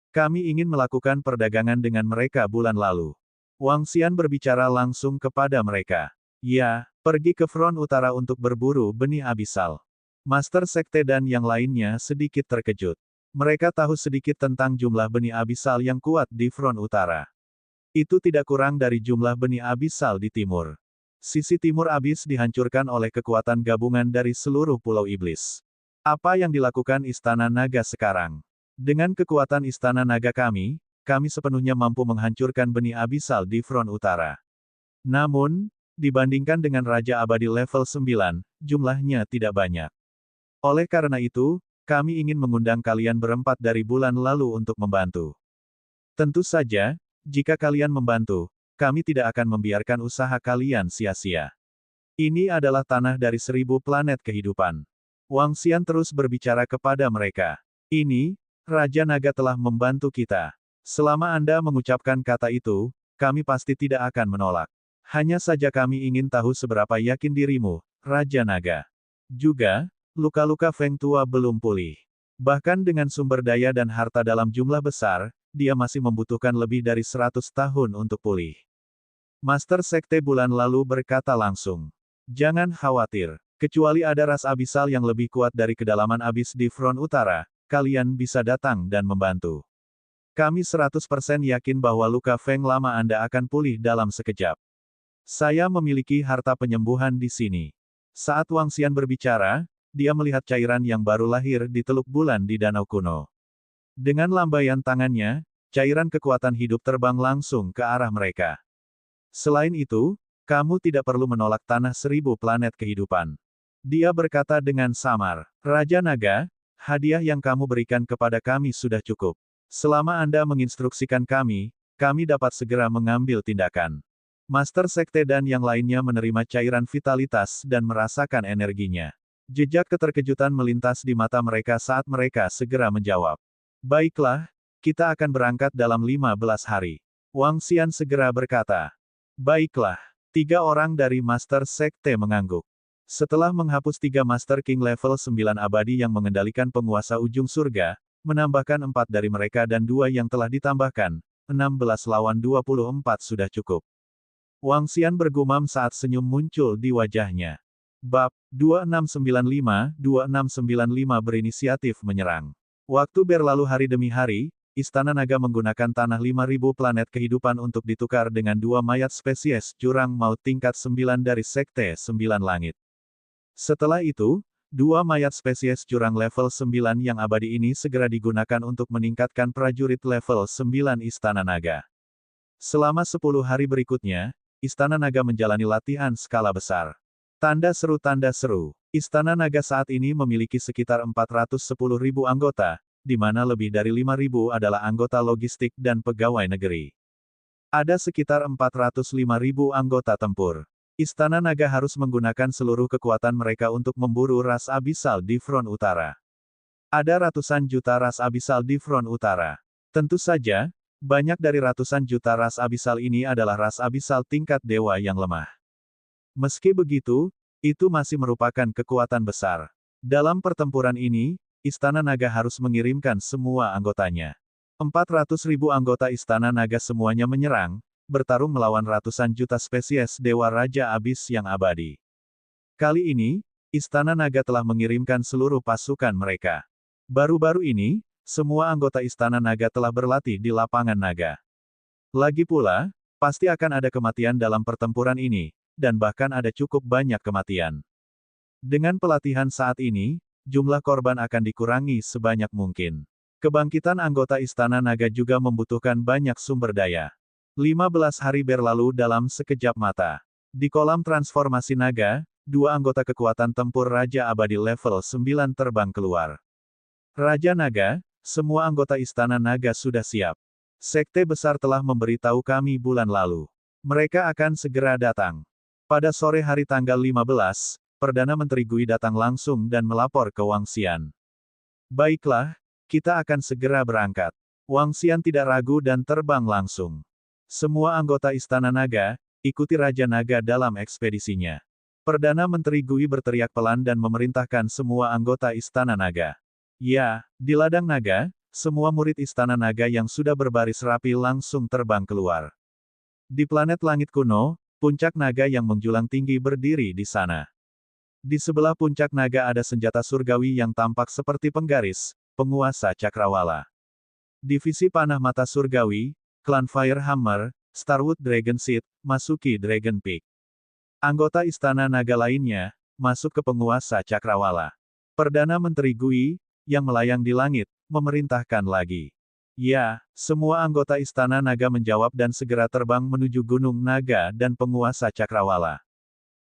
Kami ingin melakukan perdagangan dengan mereka bulan lalu. Wang Xian berbicara langsung kepada mereka. Ya, pergi ke front utara untuk berburu benih abisal. Master Sekte dan yang lainnya sedikit terkejut. Mereka tahu sedikit tentang jumlah benih abisal yang kuat di front utara. Itu tidak kurang dari jumlah benih abisal di timur. Sisi timur abis dihancurkan oleh kekuatan gabungan dari seluruh Pulau Iblis. Apa yang dilakukan Istana Naga sekarang? Dengan kekuatan Istana Naga kami sepenuhnya mampu menghancurkan benih abisal di front utara. Namun, dibandingkan dengan Raja Abadi level 9, jumlahnya tidak banyak. Oleh karena itu, kami ingin mengundang kalian berempat dari bulan lalu untuk membantu. Tentu saja, jika kalian membantu, kami tidak akan membiarkan usaha kalian sia-sia. Ini adalah tanah dari 1000 planet kehidupan. Wang Xian terus berbicara kepada mereka. Ini, Raja Naga telah membantu kita. Selama Anda mengucapkan kata itu, kami pasti tidak akan menolak. Hanya saja kami ingin tahu seberapa yakin dirimu, Raja Naga. Juga, luka-luka Feng Tua belum pulih. Bahkan dengan sumber daya dan harta dalam jumlah besar, dia masih membutuhkan lebih dari 100 tahun untuk pulih. Master Sekte bulan lalu berkata langsung. Jangan khawatir. Kecuali ada ras abisal yang lebih kuat dari kedalaman abis di front utara, kalian bisa datang dan membantu. Kami 100% yakin bahwa luka Feng lama Anda akan pulih dalam sekejap. Saya memiliki harta penyembuhan di sini. Saat Wang Xian berbicara, dia melihat cairan yang baru lahir di Teluk Bulan di Danau Kuno. Dengan lambaian tangannya, cairan kekuatan hidup terbang langsung ke arah mereka. Selain itu, kamu tidak perlu menolak tanah 1000 planet kehidupan. Dia berkata dengan samar. Raja Naga, hadiah yang kamu berikan kepada kami sudah cukup. Selama Anda menginstruksikan kami dapat segera mengambil tindakan. Master Sekte dan yang lainnya menerima cairan vitalitas dan merasakan energinya. Jejak keterkejutan melintas di mata mereka saat mereka segera menjawab. Baiklah, kita akan berangkat dalam 15 hari. Wang Xian segera berkata. Baiklah, 3 orang dari Master Sekte mengangguk. Setelah menghapus 3 Master King level 9 abadi yang mengendalikan penguasa ujung surga, menambahkan 4 dari mereka dan 2 yang telah ditambahkan, 16 lawan 24 sudah cukup. Wang Xian bergumam saat senyum muncul di wajahnya. Bab 2695 berinisiatif menyerang. Waktu berlalu hari demi hari, Istana Naga menggunakan tanah 5.000 planet kehidupan untuk ditukar dengan 2 mayat spesies jurang maut tingkat 9 dari Sekte 9 Langit. Setelah itu, 2 mayat spesies jurang level 9 yang abadi ini segera digunakan untuk meningkatkan prajurit level 9 Istana Naga. Selama 10 hari berikutnya, Istana Naga menjalani latihan skala besar. Tanda seru, Istana Naga saat ini memiliki sekitar 410.000 anggota, di mana lebih dari 5.000 adalah anggota logistik dan pegawai negeri. Ada sekitar 405.000 anggota tempur. Istana Naga harus menggunakan seluruh kekuatan mereka untuk memburu ras abisal di front utara. Ada ratusan juta ras abisal di front utara. Tentu saja, banyak dari ratusan juta ras abisal ini adalah ras abisal tingkat dewa yang lemah. Meski begitu, itu masih merupakan kekuatan besar. Dalam pertempuran ini, Istana Naga harus mengirimkan semua anggotanya. 400.000 anggota Istana Naga semuanya menyerang, bertarung melawan ratusan juta spesies Dewa Raja Abis yang abadi. Kali ini, Istana Naga telah mengirimkan seluruh pasukan mereka. Baru-baru ini, semua anggota Istana Naga telah berlatih di lapangan naga. Lagi pula, pasti akan ada kematian dalam pertempuran ini, dan bahkan ada cukup banyak kematian. Dengan pelatihan saat ini, jumlah korban akan dikurangi sebanyak mungkin. Kebangkitan anggota Istana Naga juga membutuhkan banyak sumber daya. 15 hari berlalu dalam sekejap mata. Di kolam transformasi naga, 2 anggota kekuatan tempur Raja Abadi level 9 terbang keluar. Raja Naga, semua anggota Istana Naga sudah siap. Sekte besar telah memberitahu kami bulan lalu. Mereka akan segera datang. Pada sore hari tanggal 15, Perdana Menteri Gui datang langsung dan melapor ke Wang Xian. Baiklah, kita akan segera berangkat. Wang Xian tidak ragu dan terbang langsung. Semua anggota Istana Naga, ikuti Raja Naga dalam ekspedisinya. Perdana Menteri Gui berteriak pelan dan memerintahkan semua anggota Istana Naga. Ya, di ladang naga, semua murid Istana Naga yang sudah berbaris rapi langsung terbang keluar. Di planet langit kuno, puncak naga yang menjulang tinggi berdiri di sana. Di sebelah puncak naga ada senjata surgawi yang tampak seperti penggaris, penguasa cakrawala. Divisi panah mata surgawi, klan Firehammer, Starwood Dragon Seed, masuki Dragon Peak. Anggota Istana Naga lainnya, masuk ke penguasa cakrawala. Perdana Menteri Gui, yang melayang di langit, memerintahkan lagi. Ya, semua anggota Istana Naga menjawab dan segera terbang menuju Gunung Naga dan penguasa cakrawala.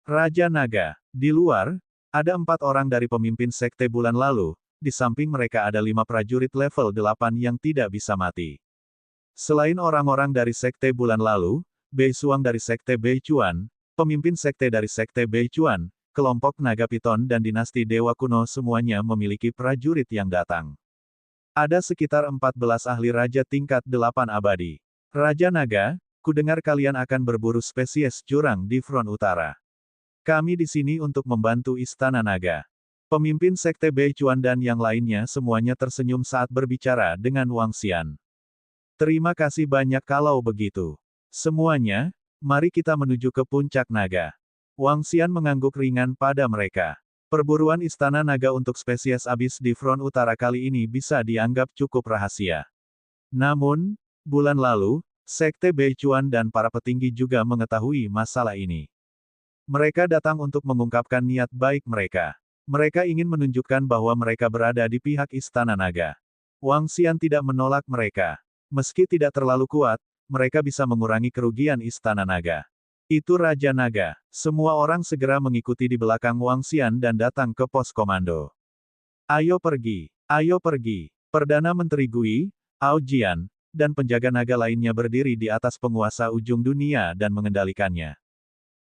Raja Naga, di luar, ada 4 orang dari pemimpin sekte bulan lalu, di samping mereka ada 5 prajurit level 8 yang tidak bisa mati. Selain orang-orang dari sekte bulan lalu, Bei Suang dari sekte Bei Chuan, pemimpin sekte dari sekte Bei Chuan, kelompok Naga Piton dan dinasti Dewa Kuno semuanya memiliki prajurit yang datang. Ada sekitar 14 ahli raja tingkat 8 abadi. Raja Naga, kudengar kalian akan berburu spesies jurang di front utara. Kami di sini untuk membantu Istana Naga. Pemimpin sekte Bei Chuan dan yang lainnya semuanya tersenyum saat berbicara dengan Wang Xian. Terima kasih banyak kalau begitu. Semuanya, mari kita menuju ke puncak naga. Wang Xian mengangguk ringan pada mereka. Perburuan Istana Naga untuk spesies abis di front utara kali ini bisa dianggap cukup rahasia. Namun, bulan lalu, sekte Bei Chuan dan para petinggi juga mengetahui masalah ini. Mereka datang untuk mengungkapkan niat baik mereka. Mereka ingin menunjukkan bahwa mereka berada di pihak Istana Naga. Wang Xian tidak menolak mereka. Meski tidak terlalu kuat, mereka bisa mengurangi kerugian Istana Naga. Itu Raja Naga. Semua orang segera mengikuti di belakang Wang Xian dan datang ke pos komando. Ayo pergi. Ayo pergi. Perdana Menteri Gui, Ao Jian, dan penjaga naga lainnya berdiri di atas penguasa ujung dunia dan mengendalikannya.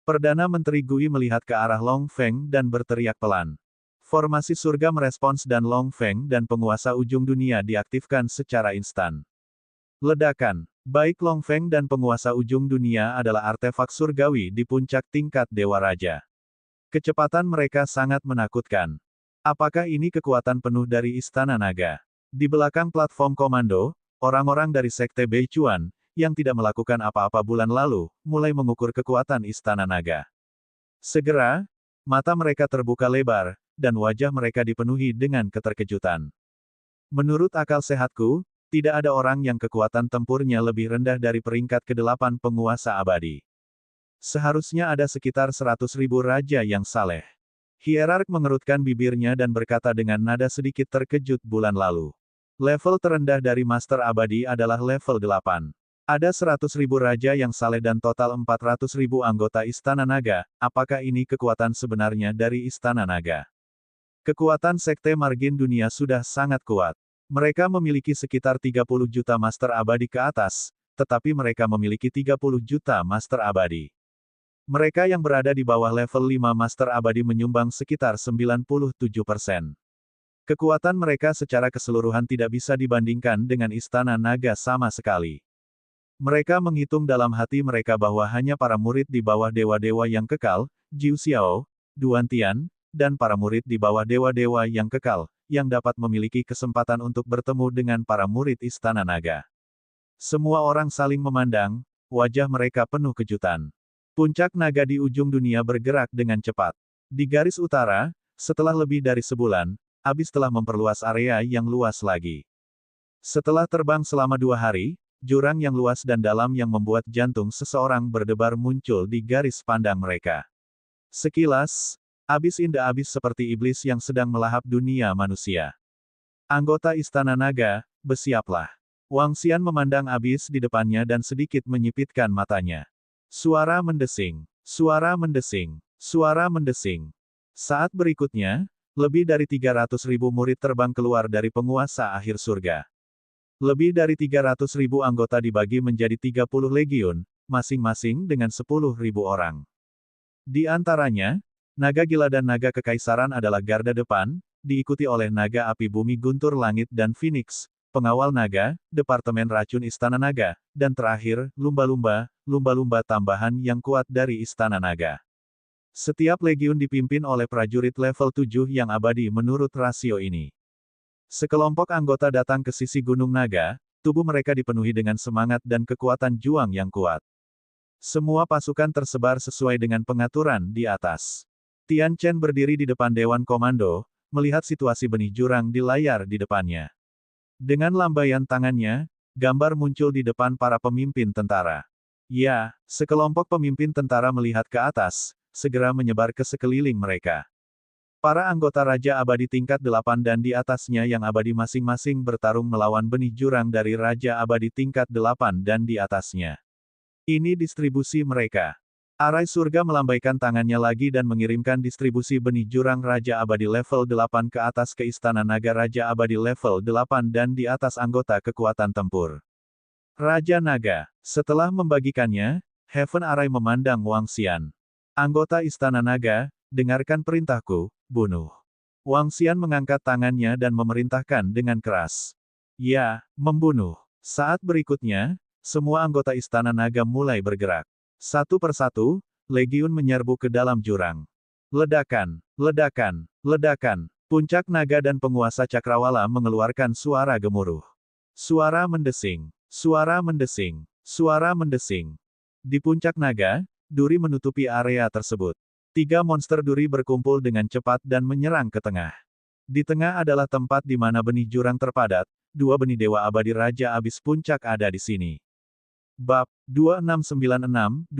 Perdana Menteri Gui melihat ke arah Long Feng dan berteriak pelan. Formasi surga merespons dan Long Feng dan penguasa ujung dunia diaktifkan secara instan. Ledakan. Baik Long Feng dan penguasa ujung dunia adalah artefak surgawi di puncak tingkat Dewa Raja. Kecepatan mereka sangat menakutkan. Apakah ini kekuatan penuh dari Istana Naga? Di belakang platform komando, orang-orang dari Sekte Beichuan, yang tidak melakukan apa-apa bulan lalu, mulai mengukur kekuatan Istana Naga. Segera, mata mereka terbuka lebar, dan wajah mereka dipenuhi dengan keterkejutan. Menurut akal sehatku, tidak ada orang yang kekuatan tempurnya lebih rendah dari peringkat ke-8 penguasa abadi. Seharusnya ada sekitar 100.000 raja yang saleh. Hierark mengerutkan bibirnya dan berkata dengan nada sedikit terkejut bulan lalu. Level terendah dari Master Abadi adalah level 8. Ada 100.000 raja yang saleh dan total 400.000 anggota Istana Naga, apakah ini kekuatan sebenarnya dari Istana Naga? Kekuatan Sekte Margin Dunia sudah sangat kuat. Mereka memiliki sekitar 30 juta Master Abadi ke atas, tetapi mereka memiliki 30 juta Master Abadi. Mereka yang berada di bawah level 5 Master Abadi menyumbang sekitar 97%. Kekuatan mereka secara keseluruhan tidak bisa dibandingkan dengan Istana Naga sama sekali. Mereka menghitung dalam hati mereka bahwa hanya para murid di bawah dewa-dewa yang kekal, Jiu Xiao, Duan Tian, dan para murid di bawah dewa-dewa yang kekal, yang dapat memiliki kesempatan untuk bertemu dengan para murid Istana Naga. Semua orang saling memandang, wajah mereka penuh kejutan. Puncak naga di ujung dunia bergerak dengan cepat. Di garis utara, setelah lebih dari sebulan, Abyss telah memperluas area yang luas lagi. Setelah terbang selama 2 hari, jurang yang luas dan dalam yang membuat jantung seseorang berdebar muncul di garis pandang mereka. Sekilas, Abyss in the Abyss seperti iblis yang sedang melahap dunia manusia. Anggota Istana Naga, bersiaplah. Wang Xian memandang Abyss di depannya dan sedikit menyipitkan matanya. Suara mendesing, suara mendesing, suara mendesing. Saat berikutnya, lebih dari 300.000 murid terbang keluar dari penguasa akhir surga. Lebih dari 300.000 anggota dibagi menjadi 30 legiun, masing-masing dengan 10.000 orang. Di antaranya, naga gila dan naga kekaisaran adalah garda depan, diikuti oleh naga api bumi guntur langit dan Phoenix, pengawal naga, departemen racun Istana Naga, dan terakhir, lumba-lumba tambahan yang kuat dari Istana Naga. Setiap legiun dipimpin oleh prajurit level 7 yang abadi menurut rasio ini. Sekelompok anggota datang ke sisi Gunung Naga, tubuh mereka dipenuhi dengan semangat dan kekuatan juang yang kuat. Semua pasukan tersebar sesuai dengan pengaturan di atas. Tian Chen berdiri di depan Dewan Komando, melihat situasi benih jurang di layar di depannya. Dengan lambaian tangannya, gambar muncul di depan para pemimpin tentara. Ya, sekelompok pemimpin tentara melihat ke atas, segera menyebar ke sekeliling mereka. Para anggota Raja Abadi tingkat 8 dan di atasnya yang abadi masing-masing bertarung melawan benih jurang dari Raja Abadi tingkat 8 dan di atasnya. Ini distribusi mereka. Arai surga melambaikan tangannya lagi dan mengirimkan distribusi benih jurang Raja Abadi level 8 ke atas ke Istana Naga Raja Abadi level 8 dan di atas anggota kekuatan tempur. Raja Naga. Setelah membagikannya, Heaven Arai memandang Wang Xian. Anggota Istana Naga, dengarkan perintahku, bunuh. Wang Xian mengangkat tangannya dan memerintahkan dengan keras. Ya, membunuh. Saat berikutnya, semua anggota Istana Naga mulai bergerak. Satu persatu, legiun menyerbu ke dalam jurang. Ledakan, ledakan, ledakan. Puncak naga dan penguasa cakrawala mengeluarkan suara gemuruh. Suara mendesing, suara mendesing, suara mendesing. Di puncak naga, duri menutupi area tersebut. 3 monster duri berkumpul dengan cepat dan menyerang ke tengah. Di tengah adalah tempat di mana benih jurang terpadat, 2 benih dewa abadi Raja Abyss puncak ada di sini. Bab 2696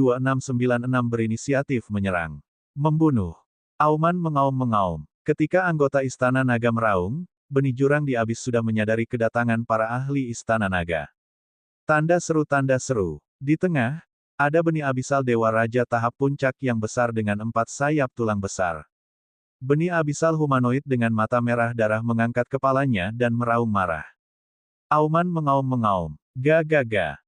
berinisiatif menyerang. Membunuh. Auman mengaum-mengaum. Ketika anggota Istana Naga meraung, benih jurang di Abyss sudah menyadari kedatangan para ahli Istana Naga. Tanda seru. Di tengah, ada benih abisal Dewa Raja tahap puncak yang besar dengan 4 sayap tulang besar. Benih abisal humanoid dengan mata merah darah mengangkat kepalanya dan meraung marah. Auman mengaum-mengaum. Ga.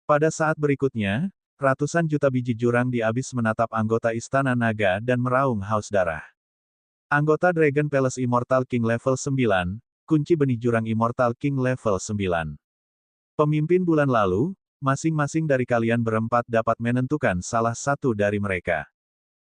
Pada saat berikutnya, ratusan juta biji jurang di Abyss menatap anggota Istana Naga dan meraung haus darah. Anggota Dragon Palace Immortal King level 9, kunci benih jurang Immortal King level 9. Pemimpin bulan lalu, masing-masing dari kalian berempat dapat menentukan salah satu dari mereka.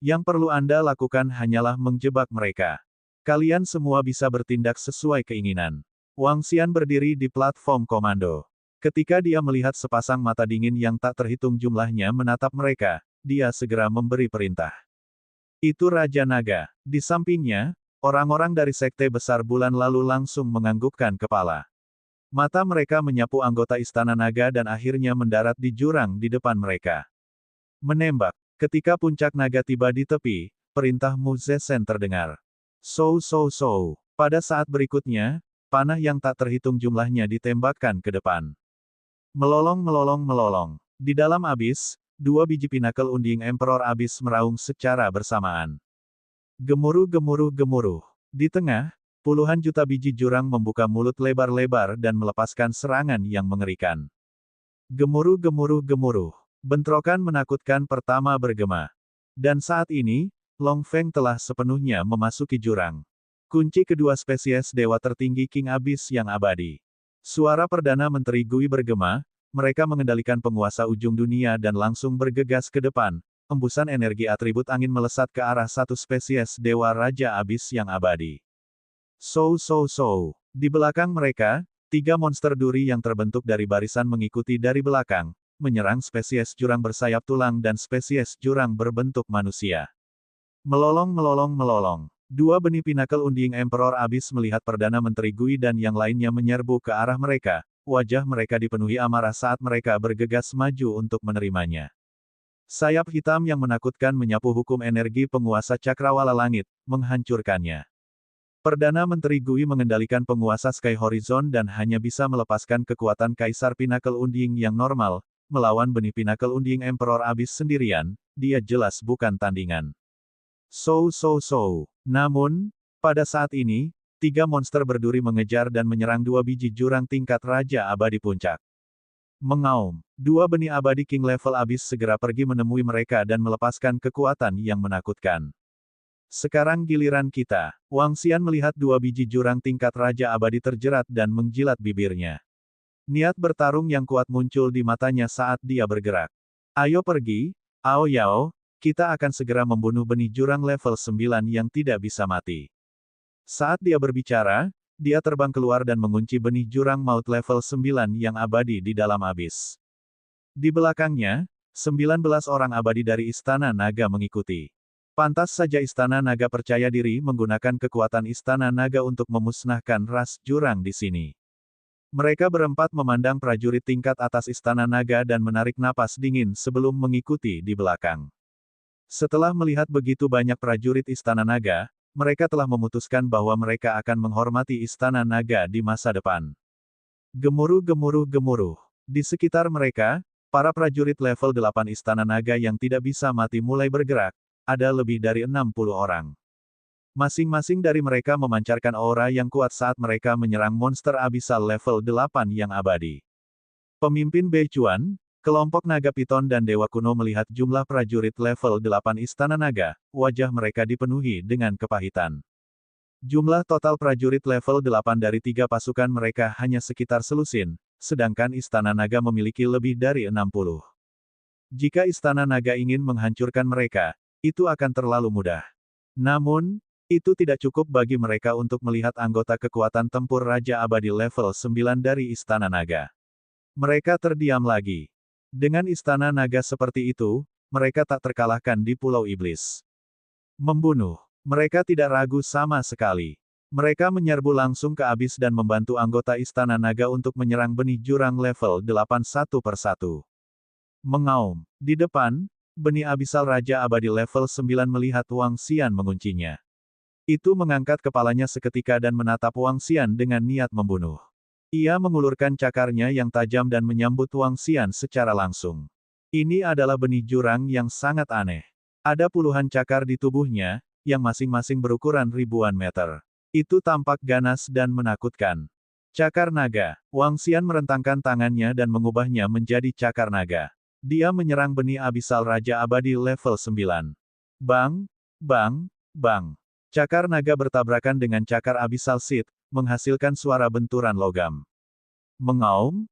Yang perlu Anda lakukan hanyalah menjebak mereka. Kalian semua bisa bertindak sesuai keinginan. Wang Xian berdiri di platform komando. Ketika dia melihat sepasang mata dingin yang tak terhitung jumlahnya menatap mereka, dia segera memberi perintah. Itu Raja Naga. Di sampingnya, orang-orang dari Sekte Besar Bulan lalu langsung menganggukkan kepala. Mata mereka menyapu anggota Istana Naga dan akhirnya mendarat di jurang di depan mereka. Menembak. Ketika puncak naga tiba di tepi, perintah Mu Zesen terdengar. So. Pada saat berikutnya, panah yang tak terhitung jumlahnya ditembakkan ke depan. Melolong. Di dalam abis, 2 biji Pinnacle Unding Emperor Abyss meraung secara bersamaan. Gemuruh. Di tengah, puluhan juta biji jurang membuka mulut lebar-lebar dan melepaskan serangan yang mengerikan. Gemuruh. Bentrokan menakutkan pertama bergema. Dan saat ini, Long Feng telah sepenuhnya memasuki jurang. Kunci kedua spesies dewa tertinggi King Abyss yang abadi. Suara Perdana Menteri Gui bergema, mereka mengendalikan penguasa ujung dunia dan langsung bergegas ke depan. Embusan energi atribut angin melesat ke arah satu spesies dewa Raja Abyss yang abadi. So. Di belakang mereka, 3 monster duri yang terbentuk dari barisan mengikuti dari belakang, menyerang spesies jurang bersayap tulang dan spesies jurang berbentuk manusia. Melolong. 2 benih Pinnacle Unding Emperor Abyss melihat Perdana Menteri Gui dan yang lainnya menyerbu ke arah mereka, wajah mereka dipenuhi amarah saat mereka bergegas maju untuk menerimanya. Sayap hitam yang menakutkan menyapu hukum energi penguasa Cakrawala Langit, menghancurkannya. Perdana Menteri Gui mengendalikan penguasa Sky Horizon dan hanya bisa melepaskan kekuatan Kaisar Pinnacle Unding yang normal, melawan benih Pinnacle Unding Emperor Abyss sendirian, dia jelas bukan tandingan. So. Namun, pada saat ini, 3 monster berduri mengejar dan menyerang 2 biji jurang tingkat Raja Abadi Puncak. Mengaum, 2 benih abadi King Level Abyss segera pergi menemui mereka dan melepaskan kekuatan yang menakutkan. Sekarang giliran kita. Wang Xian melihat 2 biji jurang tingkat Raja Abadi terjerat dan menjilat bibirnya. Niat bertarung yang kuat muncul di matanya saat dia bergerak. Ayo pergi, Ao Yao, kita akan segera membunuh benih jurang level 9 yang tidak bisa mati. Saat dia berbicara, dia terbang keluar dan mengunci benih jurang maut level 9 yang abadi di dalam abis. Di belakangnya, 19 orang abadi dari Istana Naga mengikuti. Pantas saja Istana Naga percaya diri menggunakan kekuatan Istana Naga untuk memusnahkan ras jurang di sini. Mereka berempat memandang prajurit tingkat atas Istana Naga dan menarik napas dingin sebelum mengikuti di belakang. Setelah melihat begitu banyak prajurit Istana Naga, mereka telah memutuskan bahwa mereka akan menghormati Istana Naga di masa depan. Gemuruh. Di sekitar mereka, para prajurit level 8 Istana Naga yang tidak bisa mati mulai bergerak. Ada lebih dari 60 orang. Masing-masing dari mereka memancarkan aura yang kuat saat mereka menyerang monster abisal level 8 yang abadi. Pemimpin Beichuan, kelompok naga piton dan dewa kuno melihat jumlah prajurit level 8 Istana Naga, wajah mereka dipenuhi dengan kepahitan. Jumlah total prajurit level 8 dari 3 pasukan mereka hanya sekitar selusin, sedangkan Istana Naga memiliki lebih dari 60. Jika Istana Naga ingin menghancurkan mereka, itu akan terlalu mudah. Namun, itu tidak cukup bagi mereka untuk melihat anggota kekuatan tempur Raja Abadi level 9 dari Istana Naga. Mereka terdiam lagi. Dengan Istana Naga seperti itu, mereka tak terkalahkan di Pulau Iblis. Membunuh. Mereka tidak ragu sama sekali. Mereka menyerbu langsung ke abis dan membantu anggota Istana Naga untuk menyerang benih jurang level 8 satu persatu. Mengaum. Di depan, benih abisal Raja Abadi level 9 melihat Wang Xian menguncinya. Itu mengangkat kepalanya seketika dan menatap Wang Xian dengan niat membunuh. Ia mengulurkan cakarnya yang tajam dan menyambut Wang Xian secara langsung. Ini adalah benih jurang yang sangat aneh. Ada puluhan cakar di tubuhnya, yang masing-masing berukuran ribuan meter. Itu tampak ganas dan menakutkan. Cakar naga. Wang Xian merentangkan tangannya dan mengubahnya menjadi cakar naga. Dia menyerang benih abisal Raja Abadi level 9. Bang! Cakar naga bertabrakan dengan cakar abisal Sith, menghasilkan suara benturan logam. Mengaum.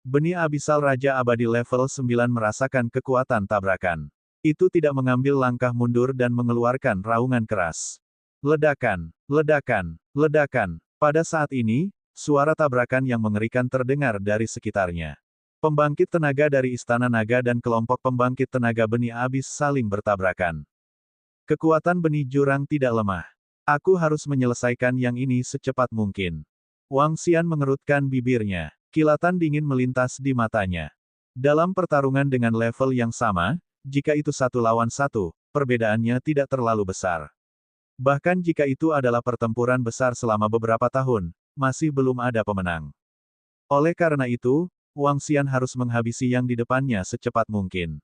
Benih abisal Raja Abadi level 9 merasakan kekuatan tabrakan. Itu tidak mengambil langkah mundur dan mengeluarkan raungan keras. Ledakan. Pada saat ini, suara tabrakan yang mengerikan terdengar dari sekitarnya. Pembangkit tenaga dari Istana Naga dan kelompok pembangkit tenaga benih abis saling bertabrakan. Kekuatan benih jurang tidak lemah. Aku harus menyelesaikan yang ini secepat mungkin. Wang Xian mengerutkan bibirnya. Kilatan dingin melintas di matanya. Dalam pertarungan dengan level yang sama, jika itu 1 lawan 1, perbedaannya tidak terlalu besar. Bahkan jika itu adalah pertempuran besar selama beberapa tahun, masih belum ada pemenang. Oleh karena itu, Wang Xian harus menghabisi yang di depannya secepat mungkin.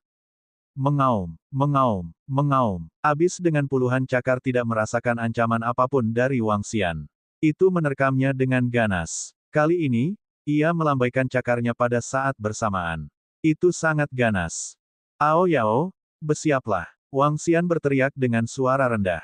Mengaum, mengaum, mengaum. Abis dengan puluhan cakar tidak merasakan ancaman apapun dari Wang Xian. Itu menerkamnya dengan ganas. Kali ini, ia melambaikan cakarnya pada saat bersamaan. Itu sangat ganas. Ao Yao, bersiaplah. Wang Xian berteriak dengan suara rendah.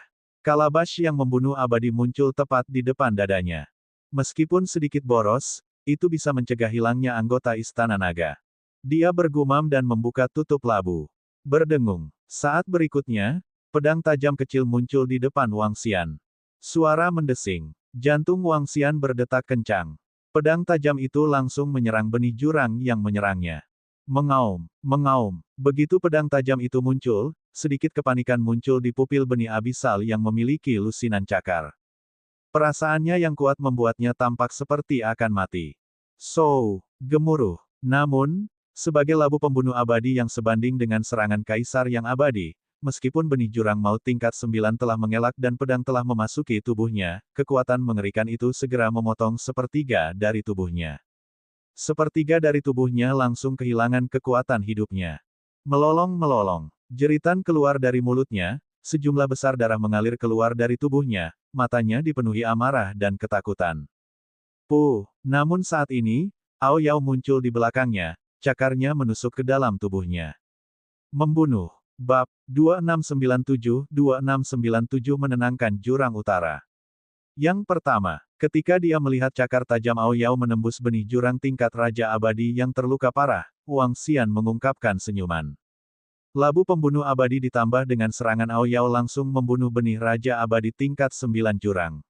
Kalabash yang membunuh abadi muncul tepat di depan dadanya. Meskipun sedikit boros, itu bisa mencegah hilangnya anggota Istana Naga. Dia bergumam dan membuka tutup labu. Berdengung. Saat berikutnya, pedang tajam kecil muncul di depan Wang Xian. Suara mendesing. Jantung Wang Xian berdetak kencang. Pedang tajam itu langsung menyerang benih jurang yang menyerangnya. Mengaum, mengaum. Begitu pedang tajam itu muncul, sedikit kepanikan muncul di pupil benih abisal yang memiliki lusinan cakar. Perasaannya yang kuat membuatnya tampak seperti akan mati. Gemuruh. Namun, sebagai labu pembunuh abadi yang sebanding dengan serangan kaisar yang abadi, meskipun benih jurang maut tingkat 9 telah mengelak dan pedang telah memasuki tubuhnya, kekuatan mengerikan itu segera memotong sepertiga dari tubuhnya. Sepertiga dari tubuhnya langsung kehilangan kekuatan hidupnya. Melolong-melolong. Jeritan keluar dari mulutnya, sejumlah besar darah mengalir keluar dari tubuhnya, matanya dipenuhi amarah dan ketakutan. Namun saat ini, Ao Yao muncul di belakangnya, cakarnya menusuk ke dalam tubuhnya. Membunuh. Bab 2697 menenangkan jurang utara. Yang pertama, ketika dia melihat cakar tajam Ao Yao menembus benih jurang tingkat Raja Abadi yang terluka parah, Wang Xian mengungkapkan senyuman. Labu pembunuh abadi ditambah dengan serangan Ao Yao langsung membunuh benih Raja Abadi tingkat 9 jurang.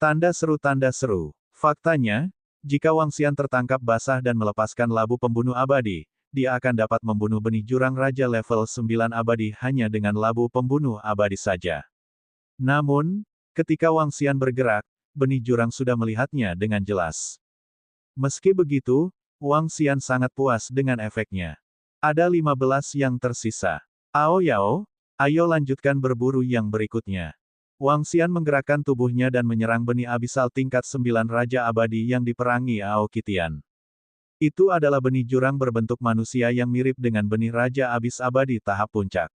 Tanda seru. Faktanya, jika Wang Xian tertangkap basah dan melepaskan labu pembunuh abadi, dia akan dapat membunuh benih jurang Raja level 9 abadi hanya dengan labu pembunuh abadi saja. Namun, ketika Wang Xian bergerak, benih jurang sudah melihatnya dengan jelas. Meski begitu, Wang Xian sangat puas dengan efeknya. Ada 15 yang tersisa. Ao Yao, ayo lanjutkan berburu yang berikutnya. Wang Xian menggerakkan tubuhnya dan menyerang benih abisal tingkat 9 Raja Abadi yang diperangi Ao Qitian. Itu adalah benih jurang berbentuk manusia yang mirip dengan benih Raja Abis Abadi tahap puncak.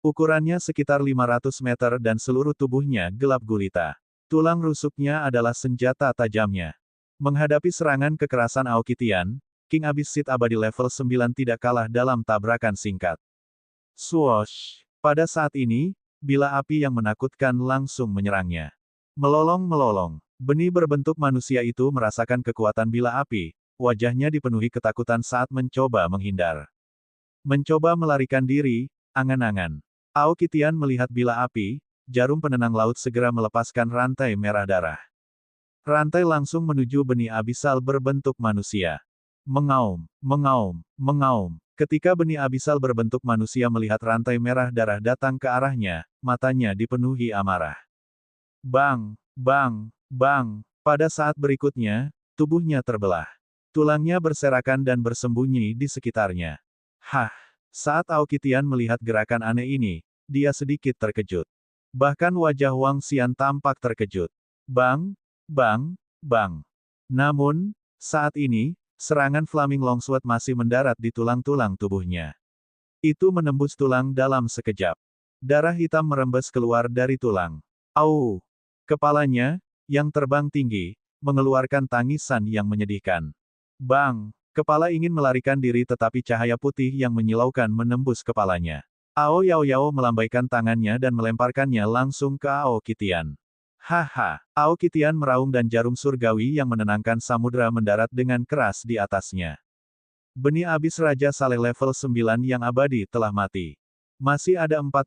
Ukurannya sekitar 500 meter dan seluruh tubuhnya gelap gulita. Tulang rusuknya adalah senjata tajamnya. Menghadapi serangan kekerasan Ao Qitian, King Abyss Seed Abadi level 9 tidak kalah dalam tabrakan singkat. Swoosh! Pada saat ini, bila api yang menakutkan langsung menyerangnya. Melolong-melolong. Benih berbentuk manusia itu merasakan kekuatan bila api, wajahnya dipenuhi ketakutan saat mencoba menghindar. Mencoba melarikan diri, angan-angan. Ao Qitian melihat bila api, jarum penenang laut segera melepaskan rantai merah darah. Rantai langsung menuju benih abisal berbentuk manusia. Mengaum, mengaum, mengaum. Ketika benih abisal berbentuk manusia melihat rantai merah darah datang ke arahnya, matanya dipenuhi amarah. Bang, bang, bang. Pada saat berikutnya, tubuhnya terbelah. Tulangnya berserakan dan bersembunyi di sekitarnya. Saat Ao Qitian melihat gerakan aneh ini, dia sedikit terkejut. Bahkan wajah Wang Xian tampak terkejut. Bang, bang, bang. Namun, saat ini, serangan Flaming Longsword masih mendarat di tulang-tulang tubuhnya. Itu menembus tulang dalam sekejap. Darah hitam merembes keluar dari tulang. Au! Kepalanya, yang terbang tinggi, mengeluarkan tangisan yang menyedihkan. Bang! Kepala ingin melarikan diri tetapi cahaya putih yang menyilaukan menembus kepalanya. Ao Yao melambaikan tangannya dan melemparkannya langsung ke Ao Qitian. Ao Qitian meraung dan jarum surgawi yang menenangkan samudera mendarat dengan keras di atasnya. Benih abis Raja Saleh level 9 yang abadi telah mati. Masih ada 14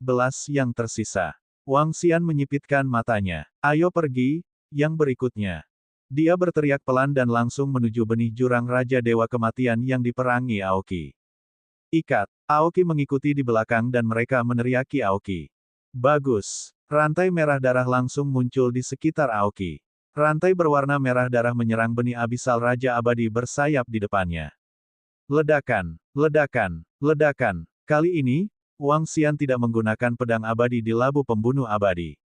yang tersisa. Wang Xian menyipitkan matanya. Ayo pergi, yang berikutnya. Dia berteriak pelan dan langsung menuju benih jurang Raja Dewa Kematian yang diperangi Aoki. Ikat. Aoki mengikuti di belakang dan mereka meneriaki Aoki. Bagus. Rantai merah darah langsung muncul di sekitar Aoki. Rantai berwarna merah darah menyerang benih abisal Raja Abadi bersayap di depannya. Ledakan, ledakan, ledakan. Kali ini, Wang Xian tidak menggunakan pedang abadi di labu pembunuh abadi.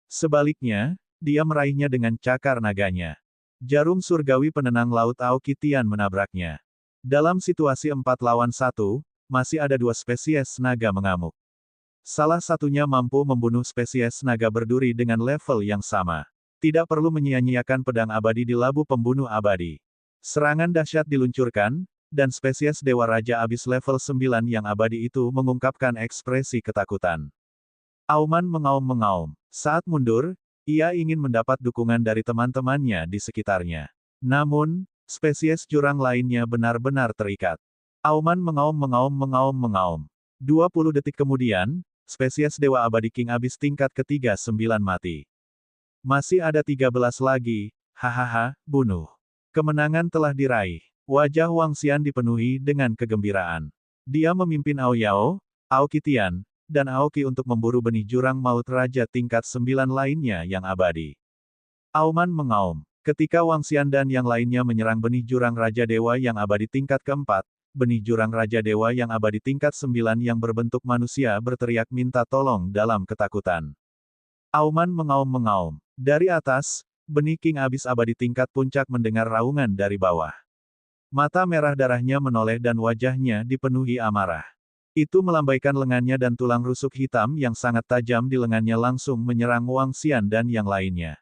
Sebaliknya, dia meraihnya dengan cakar naganya. Jarum surgawi penenang laut Aoki Tian menabraknya. Dalam situasi 4 lawan 1, masih ada 2 spesies naga mengamuk. Salah satunya mampu membunuh spesies naga berduri dengan level yang sama. Tidak perlu menyia-nyiakan pedang abadi di labu pembunuh abadi. Serangan dahsyat diluncurkan, dan spesies Dewa Raja Abis level 9 yang abadi itu mengungkapkan ekspresi ketakutan. Auman mengaum-mengaum. Saat mundur, ia ingin mendapat dukungan dari teman-temannya di sekitarnya. Namun, spesies jurang lainnya benar-benar terikat. Auman mengaum-mengaum. 20 detik kemudian, spesies Dewa Abadi King Abyss tingkat ketiga 9 mati. Masih ada 13 lagi, hahaha, bunuh. Kemenangan telah diraih. Wajah Wang Xian dipenuhi dengan kegembiraan. Dia memimpin Aoyao, Aoki Tian, dan Aoki untuk memburu benih jurang maut Raja tingkat 9 lainnya yang abadi. Auman mengaum. Ketika Wang Xian dan yang lainnya menyerang benih jurang Raja Dewa yang abadi tingkat keempat, benih jurang Raja Dewa yang abadi tingkat 9 yang berbentuk manusia berteriak minta tolong dalam ketakutan. Auman mengaum-mengaum. Dari atas, benih King Abyss abadi tingkat puncak mendengar raungan dari bawah. Mata merah darahnya menoleh dan wajahnya dipenuhi amarah. Itu melambaikan lengannya dan tulang rusuk hitam yang sangat tajam di lengannya langsung menyerang Wang Xian dan yang lainnya.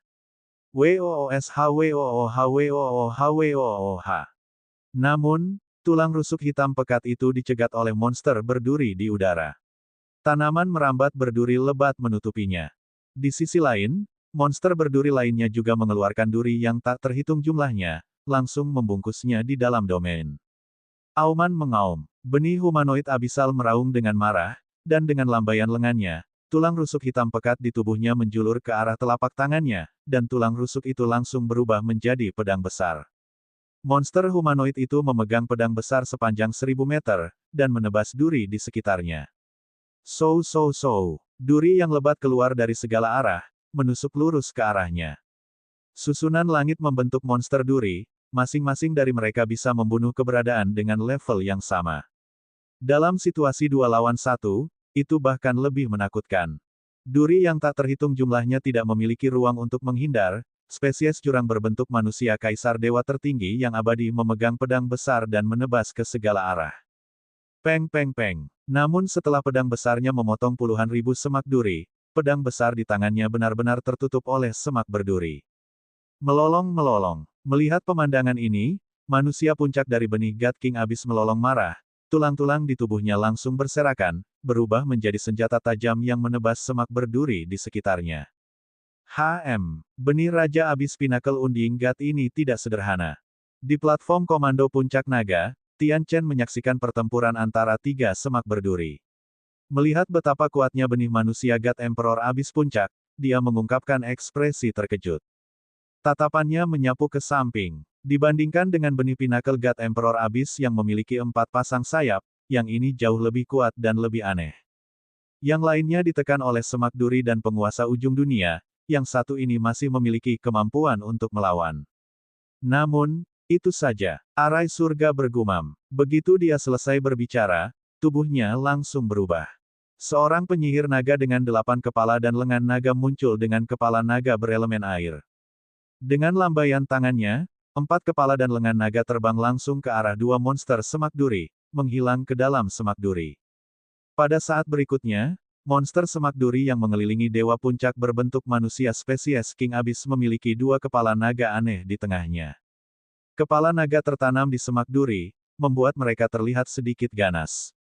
WOOSHWOOHWOOHWOOH. Namun, tulang rusuk hitam pekat itu dicegat oleh monster berduri di udara. Tanaman merambat berduri lebat menutupinya. Di sisi lain, monster berduri lainnya juga mengeluarkan duri yang tak terhitung jumlahnya, langsung membungkusnya di dalam domain. Auman mengaum. Benih humanoid abisal meraung dengan marah, dan dengan lambaian lengannya, tulang rusuk hitam pekat di tubuhnya menjulur ke arah telapak tangannya, dan tulang rusuk itu langsung berubah menjadi pedang besar. Monster humanoid itu memegang pedang besar sepanjang 1000 meter, dan menebas duri di sekitarnya. Duri yang lebat keluar dari segala arah, menusuk lurus ke arahnya. Susunan langit membentuk monster duri, masing-masing dari mereka bisa membunuh keberadaan dengan level yang sama. Dalam situasi 2 lawan 1, itu bahkan lebih menakutkan. Duri yang tak terhitung jumlahnya tidak memiliki ruang untuk menghindar, spesies jurang berbentuk manusia kaisar dewa tertinggi yang abadi memegang pedang besar dan menebas ke segala arah. Peng peng peng. Namun setelah pedang besarnya memotong puluhan ribu semak duri, pedang besar di tangannya benar-benar tertutup oleh semak berduri. Melolong. Melihat pemandangan ini, manusia puncak dari benih God King Abyss melolong marah, tulang-tulang di tubuhnya langsung berserakan, berubah menjadi senjata tajam yang menebas semak berduri di sekitarnya. Benih Raja Abyss Pinnacle Undying God ini tidak sederhana. Di platform komando puncak naga, Tian Chen menyaksikan pertempuran antara 3 semak berduri. Melihat betapa kuatnya benih manusia God Emperor Abyss puncak, dia mengungkapkan ekspresi terkejut. Tatapannya menyapu ke samping. Dibandingkan dengan benih Pinnacle God Emperor Abyss yang memiliki 4 pasang sayap, yang ini jauh lebih kuat dan lebih aneh. Yang lainnya ditekan oleh semak duri dan penguasa ujung dunia, yang satu ini masih memiliki kemampuan untuk melawan. Namun, itu saja. Arai surga bergumam. Begitu dia selesai berbicara, tubuhnya langsung berubah. Seorang penyihir naga dengan 8 kepala dan lengan naga muncul dengan kepala naga berelemen air. Dengan lambaian tangannya, 4 kepala dan lengan naga terbang langsung ke arah 2 monster semak duri, menghilang ke dalam semak duri. Pada saat berikutnya, monster semak duri yang mengelilingi dewa puncak berbentuk manusia spesies King Abyss memiliki 2 kepala naga aneh di tengahnya. Kepala naga tertanam di semak duri, membuat mereka terlihat sedikit ganas.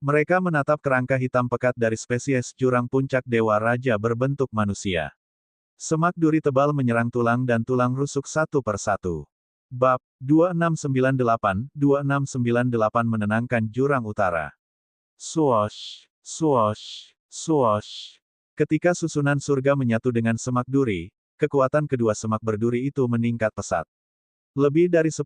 Mereka menatap kerangka hitam pekat dari spesies jurang puncak dewa raja berbentuk manusia. Semak duri tebal menyerang tulang dan tulang rusuk satu per satu. Bab 2698 menenangkan jurang utara. Swoosh. Ketika susunan surga menyatu dengan semak duri, kekuatan kedua semak berduri itu meningkat pesat. Lebih dari 10.000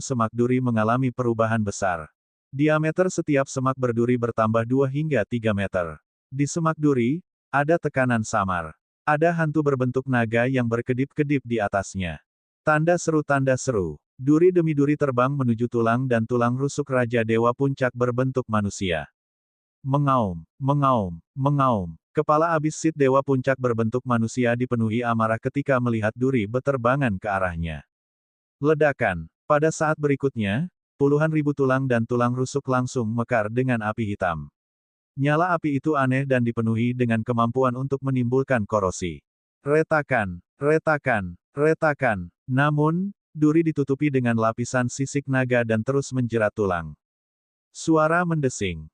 semak duri mengalami perubahan besar. Diameter setiap semak berduri bertambah 2 hingga 3 meter. Di semak duri, ada tekanan samar. Ada hantu berbentuk naga yang berkedip-kedip di atasnya. Tanda seru. Duri demi duri terbang menuju tulang dan tulang rusuk Raja Dewa Puncak berbentuk manusia. Mengaum. Kepala abis Sith Dewa Puncak berbentuk manusia dipenuhi amarah ketika melihat duri beterbangan ke arahnya. Ledakan. Pada saat berikutnya, puluhan ribu tulang dan tulang rusuk langsung mekar dengan api hitam. Nyala api itu aneh dan dipenuhi dengan kemampuan untuk menimbulkan korosi. Retakan. Namun, duri ditutupi dengan lapisan sisik naga dan terus menjerat tulang. Suara mendesing.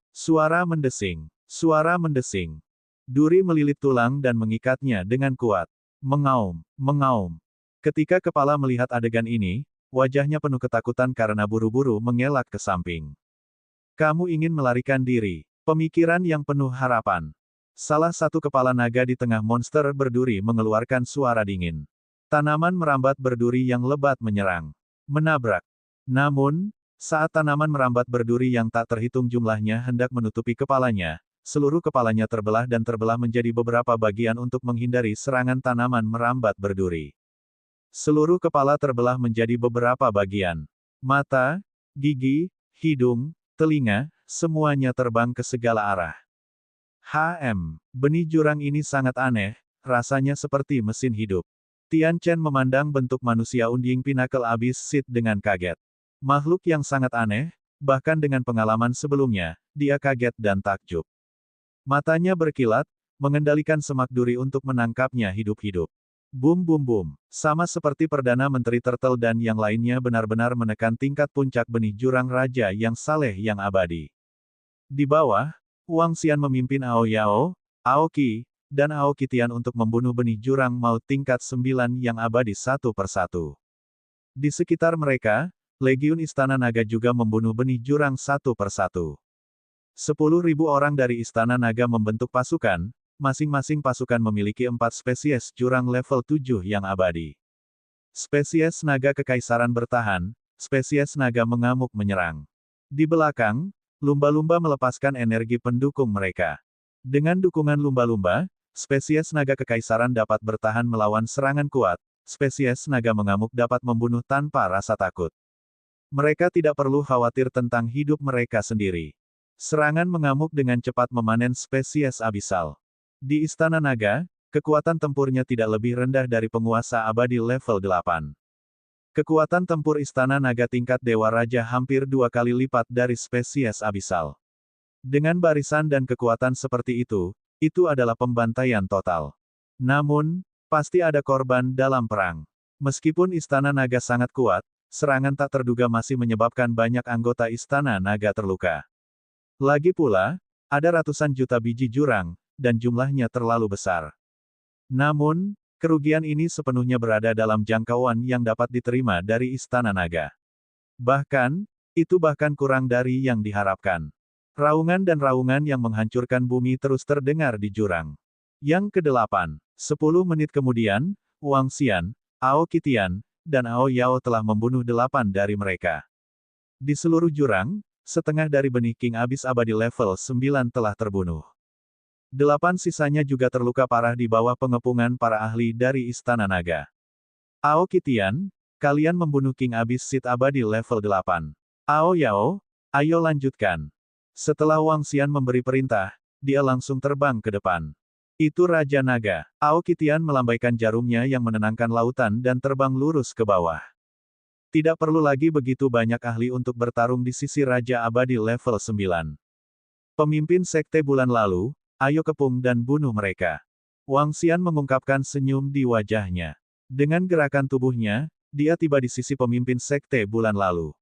Duri melilit tulang dan mengikatnya dengan kuat. Mengaum. Ketika kepala melihat adegan ini, wajahnya penuh ketakutan karena buru-buru mengelak ke samping. Kamu ingin melarikan diri. Pemikiran yang penuh harapan. Salah satu kepala naga di tengah monster berduri mengeluarkan suara dingin. Tanaman merambat berduri yang lebat menyerang. Menabrak. Namun, saat tanaman merambat berduri yang tak terhitung jumlahnya hendak menutupi kepalanya, seluruh kepalanya terbelah dan terbelah menjadi beberapa bagian untuk menghindari serangan tanaman merambat berduri. Seluruh kepala terbelah menjadi beberapa bagian. Mata, gigi, hidung, telinga, semuanya terbang ke segala arah. Benih jurang ini sangat aneh, rasanya seperti mesin hidup. Tian Chen memandang bentuk manusia Unding Pinnacle Abyss Sith dengan kaget. Makhluk yang sangat aneh, bahkan dengan pengalaman sebelumnya, dia kaget dan takjub. Matanya berkilat, mengendalikan semak duri untuk menangkapnya hidup-hidup. Bum. Sama seperti Perdana Menteri Turtle dan yang lainnya benar-benar menekan tingkat puncak benih jurang raja yang saleh yang abadi. Di bawah, Wang Xian memimpin Ao Yao, Ao Qi, dan Ao Qitian untuk membunuh benih jurang maut tingkat 9 yang abadi satu persatu. Di sekitar mereka, Legiun Istana Naga juga membunuh benih jurang satu persatu. 10.000 orang dari Istana Naga membentuk pasukan. Masing-masing pasukan memiliki 4 spesies jurang level 7 yang abadi. Spesies naga kekaisaran bertahan, spesies naga mengamuk menyerang. Di belakang, lumba-lumba melepaskan energi pendukung mereka. Dengan dukungan lumba-lumba, spesies naga kekaisaran dapat bertahan melawan serangan kuat, spesies naga mengamuk dapat membunuh tanpa rasa takut. Mereka tidak perlu khawatir tentang hidup mereka sendiri. Serangan mengamuk dengan cepat memanen spesies abisal. Di Istana Naga, kekuatan tempurnya tidak lebih rendah dari penguasa abadi level 8. Kekuatan tempur Istana Naga tingkat Dewa Raja hampir 2 kali lipat dari spesies abisal. Dengan barisan dan kekuatan seperti itu adalah pembantaian total. Namun, pasti ada korban dalam perang. Meskipun Istana Naga sangat kuat, serangan tak terduga masih menyebabkan banyak anggota Istana Naga terluka. Lagi pula, ada ratusan juta biji jurang, dan jumlahnya terlalu besar. Namun, kerugian ini sepenuhnya berada dalam jangkauan yang dapat diterima dari Istana Naga. Bahkan, itu bahkan kurang dari yang diharapkan. Raungan dan raungan yang menghancurkan bumi terus terdengar di jurang. Yang ke-8, 10 menit kemudian, Wang Xian, Ao Qitian, dan Ao Yao telah membunuh 8 dari mereka. Di seluruh jurang, setengah dari benih King Abyss abadi level 9 telah terbunuh. 8 sisanya juga terluka parah di bawah pengepungan para ahli dari Istana Naga. Ao Qitian, kalian membunuh King Abyss Sith abadi level 8. Ao Yao, ayo lanjutkan. Setelah Wang Xian memberi perintah, dia langsung terbang ke depan. Itu Raja Naga. Ao Qitian melambaikan jarumnya yang menenangkan lautan dan terbang lurus ke bawah. Tidak perlu lagi begitu banyak ahli untuk bertarung di sisi Raja Abadi level 9. Pemimpin Sekte Bulan Lalu, ayo kepung dan bunuh mereka. Wang Xian mengungkapkan senyum di wajahnya. Dengan gerakan tubuhnya, dia tiba di sisi pemimpin Sekte Bulan Lalu.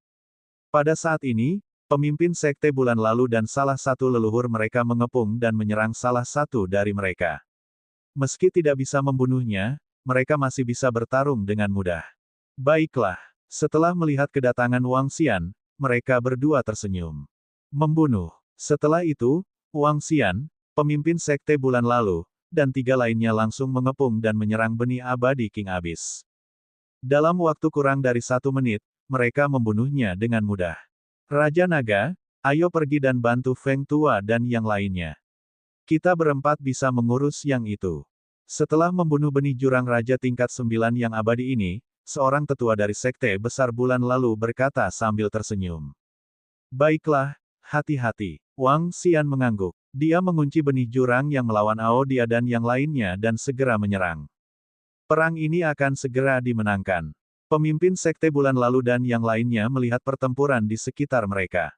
Pada saat ini, pemimpin Sekte Bulan Lalu dan salah satu leluhur mereka mengepung dan menyerang salah satu dari mereka. Meski tidak bisa membunuhnya, mereka masih bisa bertarung dengan mudah. Baiklah, setelah melihat kedatangan Wang Xian, mereka berdua tersenyum. Membunuh. Setelah itu, Wang Xian, pemimpin Sekte Bulan Lalu, dan 3 lainnya langsung mengepung dan menyerang benih abadi King Abyss. Dalam waktu kurang dari 1 menit, mereka membunuhnya dengan mudah. Raja Naga, ayo pergi dan bantu Feng Tua dan yang lainnya. Kita berempat bisa mengurus yang itu. Setelah membunuh benih jurang Raja tingkat 9 yang abadi ini, seorang tetua dari Sekte Besar Bulan lalu berkata sambil tersenyum. Baiklah, hati-hati. Wang Xian mengangguk. Dia mengunci benih jurang yang melawan Ao Dia dan yang lainnya dan segera menyerang. Perang ini akan segera dimenangkan. Pemimpin Sekte Bulan lalu dan yang lainnya melihat pertempuran di sekitar mereka.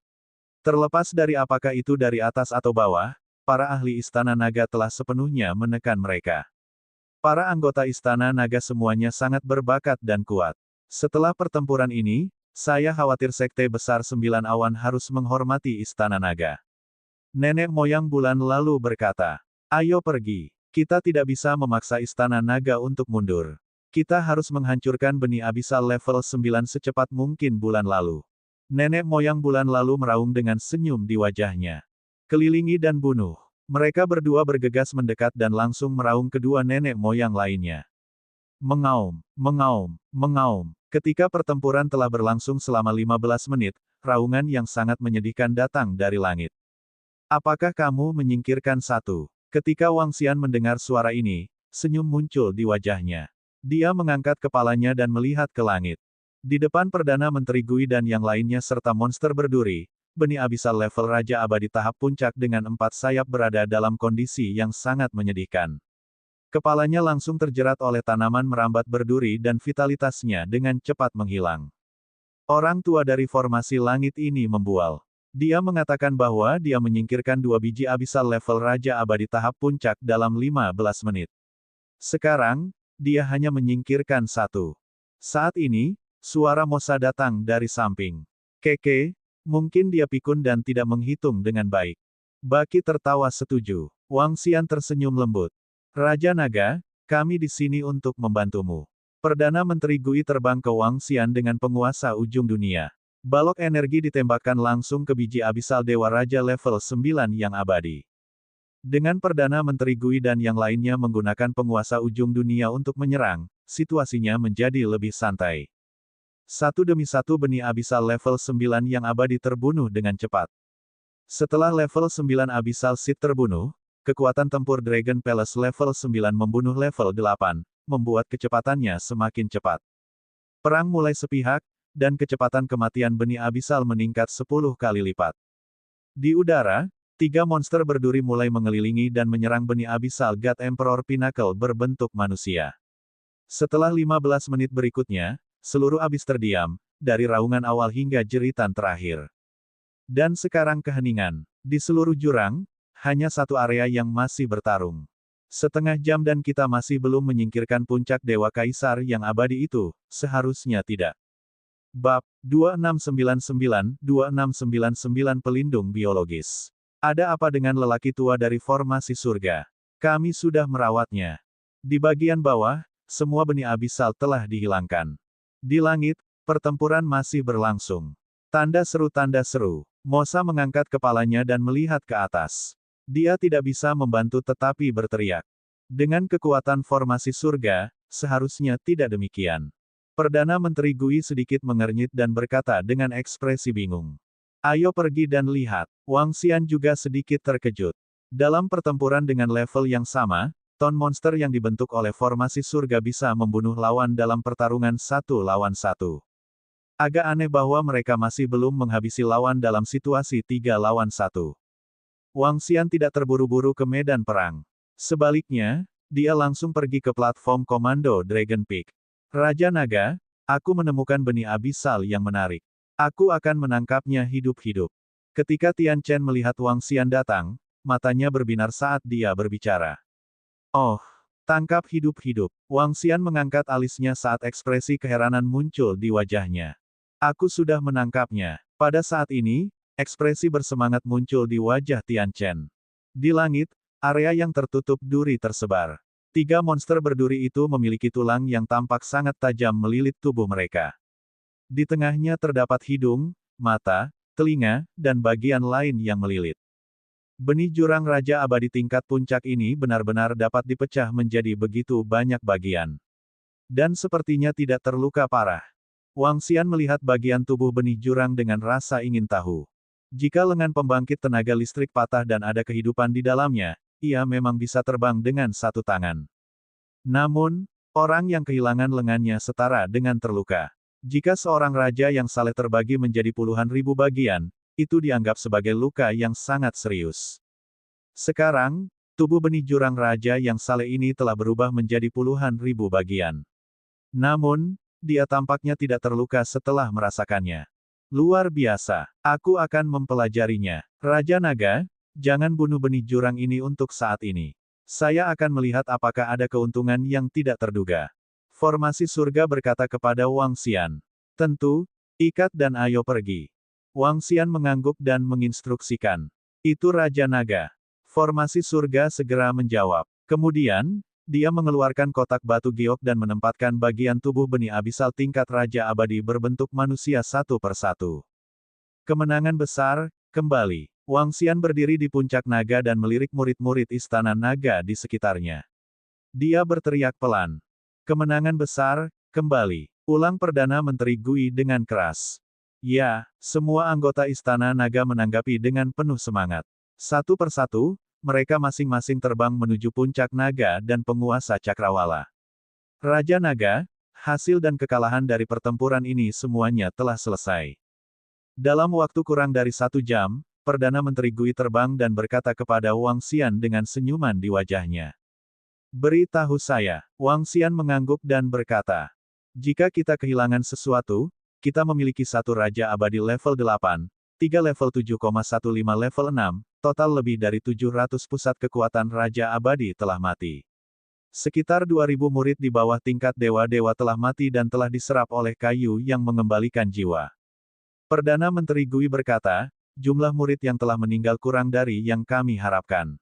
Terlepas dari apakah itu dari atas atau bawah, para ahli Istana Naga telah sepenuhnya menekan mereka. Para anggota Istana Naga semuanya sangat berbakat dan kuat. Setelah pertempuran ini, saya khawatir Sekte Besar 9 Awan harus menghormati Istana Naga. Nenek moyang bulan lalu berkata, ayo pergi. Kita tidak bisa memaksa Istana Naga untuk mundur. Kita harus menghancurkan benih abisal level 9 secepat mungkin bulan lalu. Nenek moyang bulan lalu meraung dengan senyum di wajahnya. Kelilingi dan bunuh. Mereka berdua bergegas mendekat dan langsung meraung kedua nenek moyang lainnya. Mengaum, mengaum, mengaum. Ketika pertempuran telah berlangsung selama 15 menit, raungan yang sangat menyedihkan datang dari langit. Apakah kamu menyingkirkan satu? Ketika Wang Xian mendengar suara ini, senyum muncul di wajahnya. Dia mengangkat kepalanya dan melihat ke langit. Di depan Perdana Menteri Gui dan yang lainnya serta monster berduri, benih abisal level Raja Abadi tahap puncak dengan 4 sayap berada dalam kondisi yang sangat menyedihkan. Kepalanya langsung terjerat oleh tanaman merambat berduri dan vitalitasnya dengan cepat menghilang. Orang tua dari formasi langit ini membual. Dia mengatakan bahwa dia menyingkirkan 2 biji abisal level Raja Abadi tahap puncak dalam 15 menit. Sekarang, dia hanya menyingkirkan 1. Saat ini, suara Mosa datang dari samping. Keke, mungkin dia pikun dan tidak menghitung dengan baik. Baki tertawa setuju. Wang Xian tersenyum lembut. Raja Naga, kami di sini untuk membantumu. Perdana Menteri Gui terbang ke Wang Xian dengan penguasa ujung dunia. Balok energi ditembakkan langsung ke biji abisal Dewa Raja level 9 yang abadi. Dengan Perdana Menteri Gui dan yang lainnya menggunakan penguasa ujung dunia untuk menyerang, situasinya menjadi lebih santai. Satu demi satu benih abisal level 9 yang abadi terbunuh dengan cepat. Setelah level 9 abisal Seed terbunuh, kekuatan tempur Dragon Palace level 9 membunuh level 8, membuat kecepatannya semakin cepat. Perang mulai sepihak, dan kecepatan kematian benih abisal meningkat 10 kali lipat. Di udara, 3 monster berduri mulai mengelilingi dan menyerang benih abisal God Emperor Pinnacle berbentuk manusia. Setelah 15 menit berikutnya, seluruh abis terdiam, dari raungan awal hingga jeritan terakhir. Dan sekarang keheningan. Di seluruh jurang, hanya satu area yang masih bertarung. Setengah jam dan kita masih belum menyingkirkan puncak Dewa Kaisar yang abadi itu, seharusnya tidak. Bab 2699 Pelindung Biologis. Ada apa dengan lelaki tua dari formasi surga? Kami sudah merawatnya. Di bagian bawah, semua benih abisal telah dihilangkan. Di langit, pertempuran masih berlangsung. Tanda seru. Mosa mengangkat kepalanya dan melihat ke atas. Dia tidak bisa membantu tetapi berteriak. Dengan kekuatan formasi surga, seharusnya tidak demikian. Perdana Menteri Gui sedikit mengernyit dan berkata dengan ekspresi bingung. Ayo pergi dan lihat. Wang Xian juga sedikit terkejut. Dalam pertempuran dengan level yang sama, ton monster yang dibentuk oleh formasi surga bisa membunuh lawan dalam pertarungan 1 lawan 1. Agak aneh bahwa mereka masih belum menghabisi lawan dalam situasi 3 lawan 1. Wang Xian tidak terburu-buru ke medan perang. Sebaliknya, dia langsung pergi ke platform komando Dragon Peak. Raja Naga, aku menemukan benih abisal yang menarik. Aku akan menangkapnya hidup-hidup. Ketika Tian Chen melihat Wang Xian datang, matanya berbinar saat dia berbicara. Oh, tangkap hidup-hidup. Wang Xian mengangkat alisnya saat ekspresi keheranan muncul di wajahnya. Aku sudah menangkapnya. Pada saat ini, ekspresi bersemangat muncul di wajah Tian Chen. Di langit, area yang tertutup duri tersebar. 3 monster berduri itu memiliki tulang yang tampak sangat tajam melilit tubuh mereka. Di tengahnya terdapat hidung, mata, telinga, dan bagian lain yang melilit. Benih jurang Raja Abadi tingkat puncak ini benar-benar dapat dipecah menjadi begitu banyak bagian. Dan sepertinya tidak terluka parah. Wang Xian melihat bagian tubuh benih jurang dengan rasa ingin tahu. Jika lengan pembangkit tenaga listrik patah dan ada kehidupan di dalamnya, ia memang bisa terbang dengan satu tangan. Namun, orang yang kehilangan lengannya setara dengan terluka. Jika seorang raja yang saleh terbagi menjadi puluhan ribu bagian, itu dianggap sebagai luka yang sangat serius. Sekarang, tubuh benih jurang raja yang saleh ini telah berubah menjadi puluhan ribu bagian. Namun, dia tampaknya tidak terluka setelah merasakannya. Luar biasa, aku akan mempelajarinya. Raja Naga, jangan bunuh benih jurang ini untuk saat ini. Saya akan melihat apakah ada keuntungan yang tidak terduga. Formasi surga berkata kepada Wang Xian. Tentu, ikat dan ayo pergi. Wang Xian mengangguk dan menginstruksikan. Itu Raja Naga. Formasi surga segera menjawab. Kemudian, dia mengeluarkan kotak batu giok dan menempatkan bagian tubuh benih abisal tingkat Raja Abadi berbentuk manusia satu persatu. Kemenangan besar, kembali. Wang Xian berdiri di puncak naga dan melirik murid-murid istana naga di sekitarnya. Dia berteriak pelan. Kemenangan besar, kembali. Ulang Perdana Menteri Gui dengan keras. Ya, semua anggota Istana Naga menanggapi dengan penuh semangat. Satu persatu, mereka masing-masing terbang menuju puncak naga dan penguasa Cakrawala. Raja Naga, hasil dan kekalahan dari pertempuran ini semuanya telah selesai. Dalam waktu kurang dari 1 jam, Perdana Menteri Gui terbang dan berkata kepada Wang Xian dengan senyuman di wajahnya. Beritahu saya, Wang Xian mengangguk dan berkata. Jika kita kehilangan sesuatu, kita memiliki satu Raja Abadi level 8, 3 level 7,15 level 6, total lebih dari 700 pusat kekuatan Raja Abadi telah mati. Sekitar 2000 murid di bawah tingkat dewa-dewa telah mati dan telah diserap oleh kayu yang mengembalikan jiwa. Perdana Menteri Gui berkata, jumlah murid yang telah meninggal kurang dari yang kami harapkan.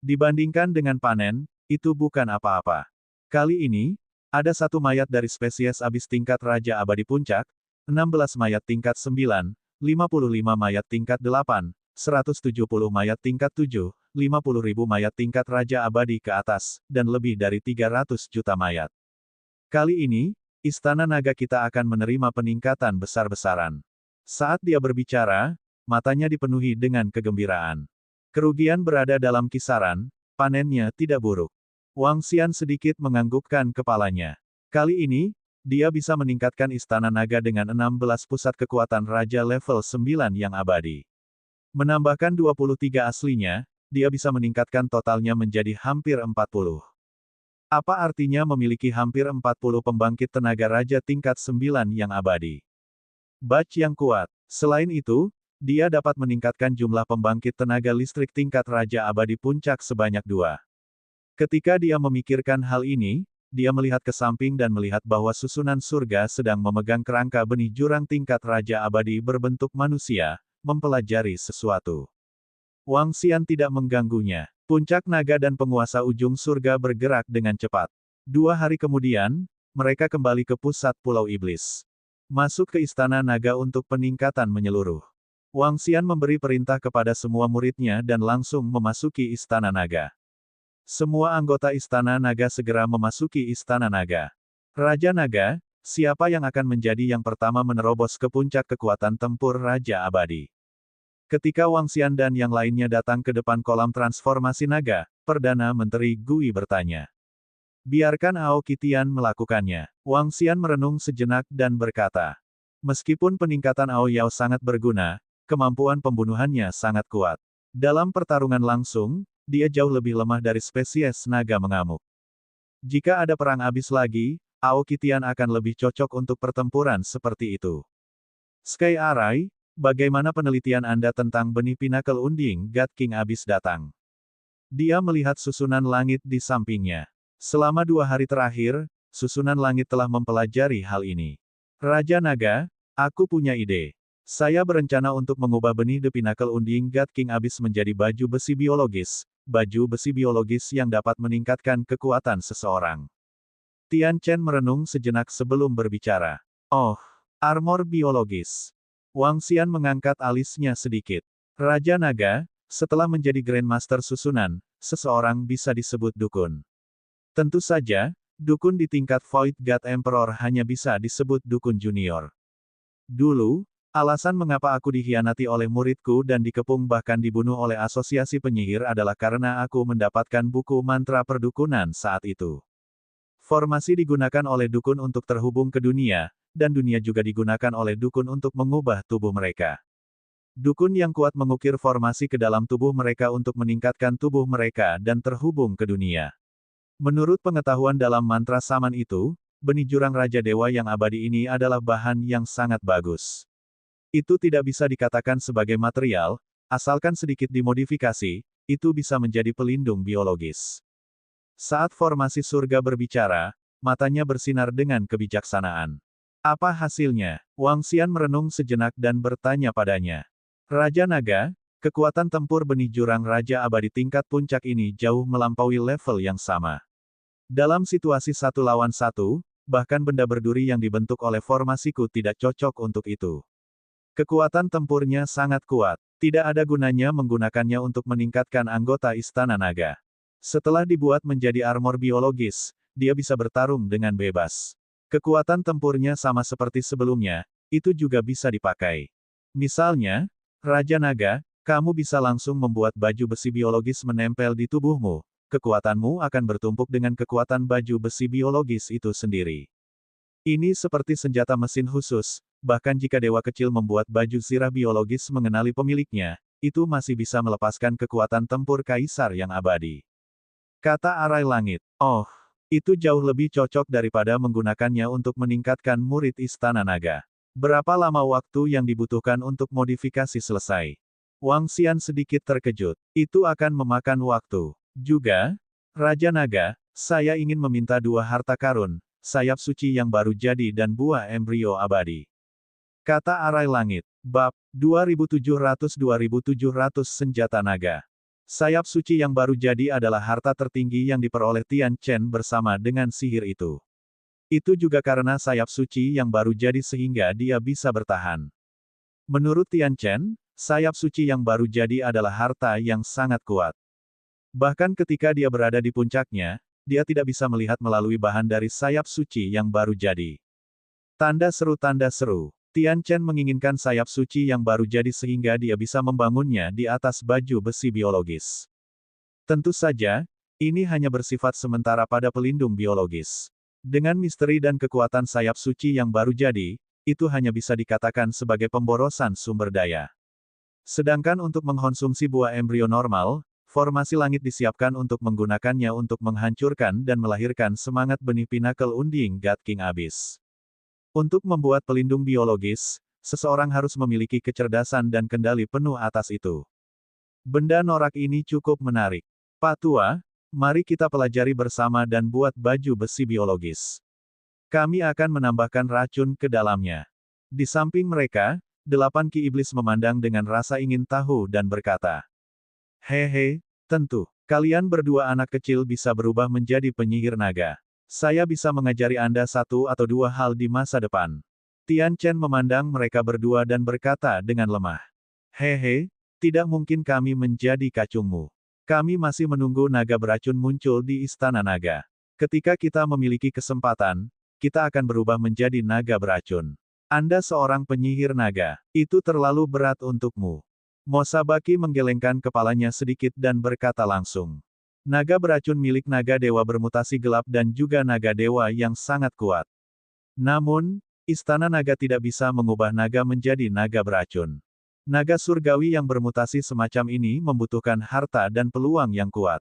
Dibandingkan dengan panen, itu bukan apa-apa. Kali ini, ada satu mayat dari spesies abis tingkat Raja Abadi Puncak, 16 mayat tingkat 9, 55 mayat tingkat 8, 170 mayat tingkat 7, 50.000 mayat tingkat Raja Abadi ke atas, dan lebih dari 300 juta mayat. Kali ini, Istana Naga kita akan menerima peningkatan besar-besaran. Saat dia berbicara, matanya dipenuhi dengan kegembiraan. Kerugian berada dalam kisaran, panennya tidak buruk. Wang Xian sedikit menganggukkan kepalanya. Kali ini, dia bisa meningkatkan Istana Naga dengan 16 pusat kekuatan Raja level 9 yang abadi. Menambahkan 23 aslinya, dia bisa meningkatkan totalnya menjadi hampir 40. Apa artinya memiliki hampir 40 pembangkit tenaga Raja tingkat 9 yang abadi? Batch yang kuat. Selain itu, dia dapat meningkatkan jumlah pembangkit tenaga listrik tingkat Raja Abadi Puncak sebanyak 2. Ketika dia memikirkan hal ini, dia melihat ke samping dan melihat bahwa susunan surga sedang memegang kerangka benih jurang tingkat Raja Abadi berbentuk manusia, mempelajari sesuatu. Wang Xian tidak mengganggunya. Puncak naga dan penguasa ujung surga bergerak dengan cepat. 2 hari kemudian, mereka kembali ke pusat Pulau Iblis. Masuk ke Istana Naga untuk peningkatan menyeluruh. Wang Xian memberi perintah kepada semua muridnya dan langsung memasuki Istana Naga. Semua anggota Istana Naga segera memasuki Istana Naga. Raja Naga, siapa yang akan menjadi yang pertama menerobos ke puncak kekuatan tempur Raja Abadi? Ketika Wang Xian dan yang lainnya datang ke depan kolam transformasi naga, Perdana Menteri Gui bertanya. Biarkan Aoki Tian melakukannya. Wang Xian merenung sejenak dan berkata. Meskipun peningkatan Ao Yao sangat berguna, kemampuan pembunuhannya sangat kuat. Dalam pertarungan langsung, dia jauh lebih lemah dari spesies naga mengamuk. Jika ada perang abis lagi, Aoki Tian akan lebih cocok untuk pertempuran seperti itu. Sky Arai, bagaimana penelitian Anda tentang benih Pinnacle Unding God King abis datang? Dia melihat susunan langit di sampingnya. Selama 2 hari terakhir, susunan langit telah mempelajari hal ini. Raja Naga, aku punya ide. Saya berencana untuk mengubah benih The Pinnacle Unding God King abis menjadi baju besi biologis yang dapat meningkatkan kekuatan seseorang. Tian Chen merenung sejenak sebelum berbicara. Oh, armor biologis. Wang Xian mengangkat alisnya sedikit. Raja Naga, Setelah menjadi Grandmaster susunan, seseorang bisa disebut dukun. Tentu saja, dukun di tingkat Void God Emperor hanya bisa disebut dukun junior. Dulu, alasan mengapa aku dikhianati oleh muridku dan dikepung bahkan dibunuh oleh asosiasi penyihir adalah karena aku mendapatkan buku mantra perdukunan saat itu. Formasi digunakan oleh dukun untuk terhubung ke dunia, dan dunia juga digunakan oleh dukun untuk mengubah tubuh mereka. Dukun yang kuat mengukir formasi ke dalam tubuh mereka untuk meningkatkan tubuh mereka dan terhubung ke dunia. Menurut pengetahuan dalam mantra saman itu, benih jurang Raja Dewa yang abadi ini adalah bahan yang sangat bagus. Itu tidak bisa dikatakan sebagai material, asalkan sedikit dimodifikasi, itu bisa menjadi pelindung biologis. Saat formasi surga berbicara, matanya bersinar dengan kebijaksanaan. Apa hasilnya? Wang Xian merenung sejenak dan bertanya padanya. Raja Naga, kekuatan tempur benih jurang Raja Abadi tingkat puncak ini jauh melampaui level yang sama. Dalam situasi 1 lawan 1, bahkan benda berduri yang dibentuk oleh formasiku tidak cocok untuk itu. Kekuatan tempurnya sangat kuat, tidak ada gunanya menggunakannya untuk meningkatkan anggota Istana Naga. Setelah dibuat menjadi armor biologis, dia bisa bertarung dengan bebas. Kekuatan tempurnya sama seperti sebelumnya, itu juga bisa dipakai. Misalnya, Raja Naga, kamu bisa langsung membuat baju besi biologis menempel di tubuhmu. Kekuatanmu akan bertumpuk dengan kekuatan baju besi biologis itu sendiri. Ini seperti senjata mesin khusus, bahkan jika dewa kecil membuat baju zirah biologis mengenali pemiliknya, itu masih bisa melepaskan kekuatan tempur kaisar yang abadi. Kata Arai Langit, oh, itu jauh lebih cocok daripada menggunakannya untuk meningkatkan murid Istana Naga. Berapa lama waktu yang dibutuhkan untuk modifikasi selesai? Wang Xian sedikit terkejut. Itu akan memakan waktu. Juga, Raja Naga, saya ingin meminta 2 harta karun, sayap suci yang baru jadi dan buah embrio abadi. Kata Arai Langit, bab 2700-2700 senjata naga. Sayap suci yang baru jadi adalah harta tertinggi yang diperoleh Tian Chen bersama dengan sihir itu. Itu juga karena sayap suci yang baru jadi sehingga dia bisa bertahan. Menurut Tian Chen, sayap suci yang baru jadi adalah harta yang sangat kuat. Bahkan ketika dia berada di puncaknya, dia tidak bisa melihat melalui bahan dari sayap suci yang baru jadi. Tanda seru. Tian Chen menginginkan sayap suci yang baru jadi sehingga dia bisa membangunnya di atas baju besi biologis. Tentu saja, ini hanya bersifat sementara pada pelindung biologis. Dengan misteri dan kekuatan sayap suci yang baru jadi, itu hanya bisa dikatakan sebagai pemborosan sumber daya. Sedangkan untuk mengkonsumsi buah embrio normal, formasi langit disiapkan untuk menggunakannya untuk menghancurkan dan melahirkan semangat benih Pinnacle Unding God King Abyss. Untuk membuat pelindung biologis, seseorang harus memiliki kecerdasan dan kendali penuh atas itu. Benda norak ini cukup menarik. Pak Tua, mari kita pelajari bersama dan buat baju besi biologis. Kami akan menambahkan racun ke dalamnya. Di samping mereka, 8 Ki Iblis memandang dengan rasa ingin tahu dan berkata, hehe, tentu. Kalian berdua anak kecil bisa berubah menjadi penyihir naga. Saya bisa mengajari Anda 1 atau 2 hal di masa depan. Tian Chen memandang mereka berdua dan berkata dengan lemah. Hehe, tidak mungkin kami menjadi kacungmu. Kami masih menunggu naga beracun muncul di Istana Naga. Ketika kita memiliki kesempatan, kita akan berubah menjadi naga beracun. Anda seorang penyihir naga. Itu terlalu berat untukmu. Mosabaki menggelengkan kepalanya sedikit dan berkata langsung. Naga beracun milik naga dewa bermutasi gelap dan juga naga dewa yang sangat kuat. Namun, Istana Naga tidak bisa mengubah naga menjadi naga beracun. Naga surgawi yang bermutasi semacam ini membutuhkan harta dan peluang yang kuat.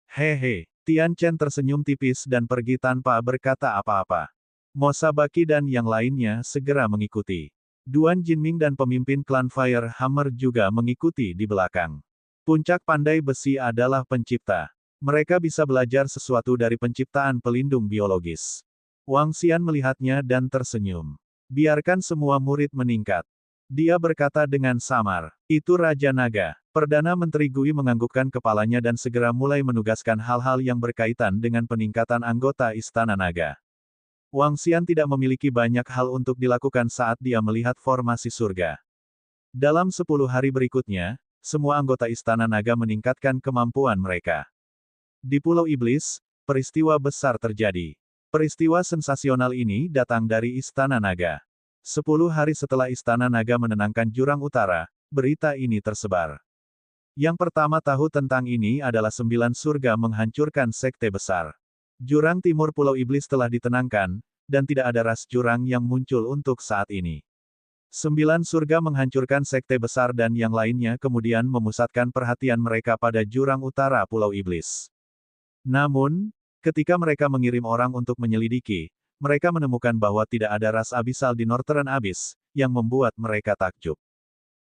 Hehe, Tian Chen tersenyum tipis dan pergi tanpa berkata apa-apa. Mosabaki dan yang lainnya segera mengikuti. Duan Jinming dan pemimpin klan Fire Hammer juga mengikuti di belakang. Puncak pandai besi adalah pencipta. Mereka bisa belajar sesuatu dari penciptaan pelindung biologis. Wang Xian melihatnya dan tersenyum. Biarkan semua murid meningkat. Dia berkata dengan samar. Itu Raja Naga. Perdana Menteri Gui menganggukkan kepalanya dan segera mulai menugaskan hal-hal yang berkaitan dengan peningkatan anggota Istana Naga. Wang Xian tidak memiliki banyak hal untuk dilakukan saat dia melihat formasi surga. Dalam 10 hari berikutnya, semua anggota Istana Naga meningkatkan kemampuan mereka. Di Pulau Iblis, peristiwa besar terjadi. Peristiwa sensasional ini datang dari Istana Naga. 10 hari setelah Istana Naga menenangkan Jurang Utara, berita ini tersebar. Yang pertama tahu tentang ini adalah 9 surga menghancurkan sekte besar. Jurang Timur Pulau Iblis telah ditenangkan, dan tidak ada ras jurang yang muncul untuk saat ini. 9 surga menghancurkan sekte besar dan yang lainnya kemudian memusatkan perhatian mereka pada Jurang Utara Pulau Iblis. Namun, ketika mereka mengirim orang untuk menyelidiki, mereka menemukan bahwa tidak ada ras abisal di Northern Abyss, yang membuat mereka takjub.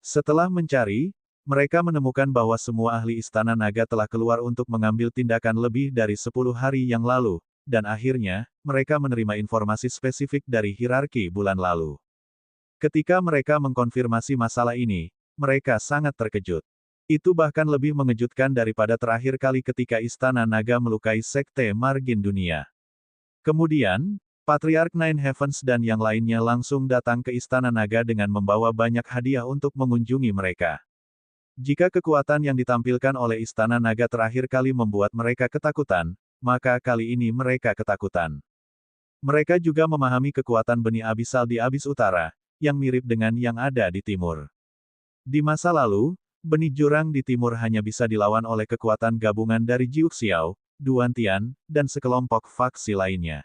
Setelah mencari, mereka menemukan bahwa semua ahli Istana Naga telah keluar untuk mengambil tindakan lebih dari 10 hari yang lalu, dan akhirnya, mereka menerima informasi spesifik dari hierarki bulan lalu. Ketika mereka mengkonfirmasi masalah ini, mereka sangat terkejut. Itu bahkan lebih mengejutkan daripada terakhir kali ketika Istana Naga melukai Sekte Margin Dunia. Kemudian, Patriark Nine Heavens dan yang lainnya langsung datang ke Istana Naga dengan membawa banyak hadiah untuk mengunjungi mereka. Jika kekuatan yang ditampilkan oleh Istana Naga terakhir kali membuat mereka ketakutan, maka kali ini mereka ketakutan. Mereka juga memahami kekuatan benih abisal di Abis Utara, yang mirip dengan yang ada di timur. Di masa lalu, benih jurang di timur hanya bisa dilawan oleh kekuatan gabungan dari Jiuxiao, Duantian, dan sekelompok faksi lainnya.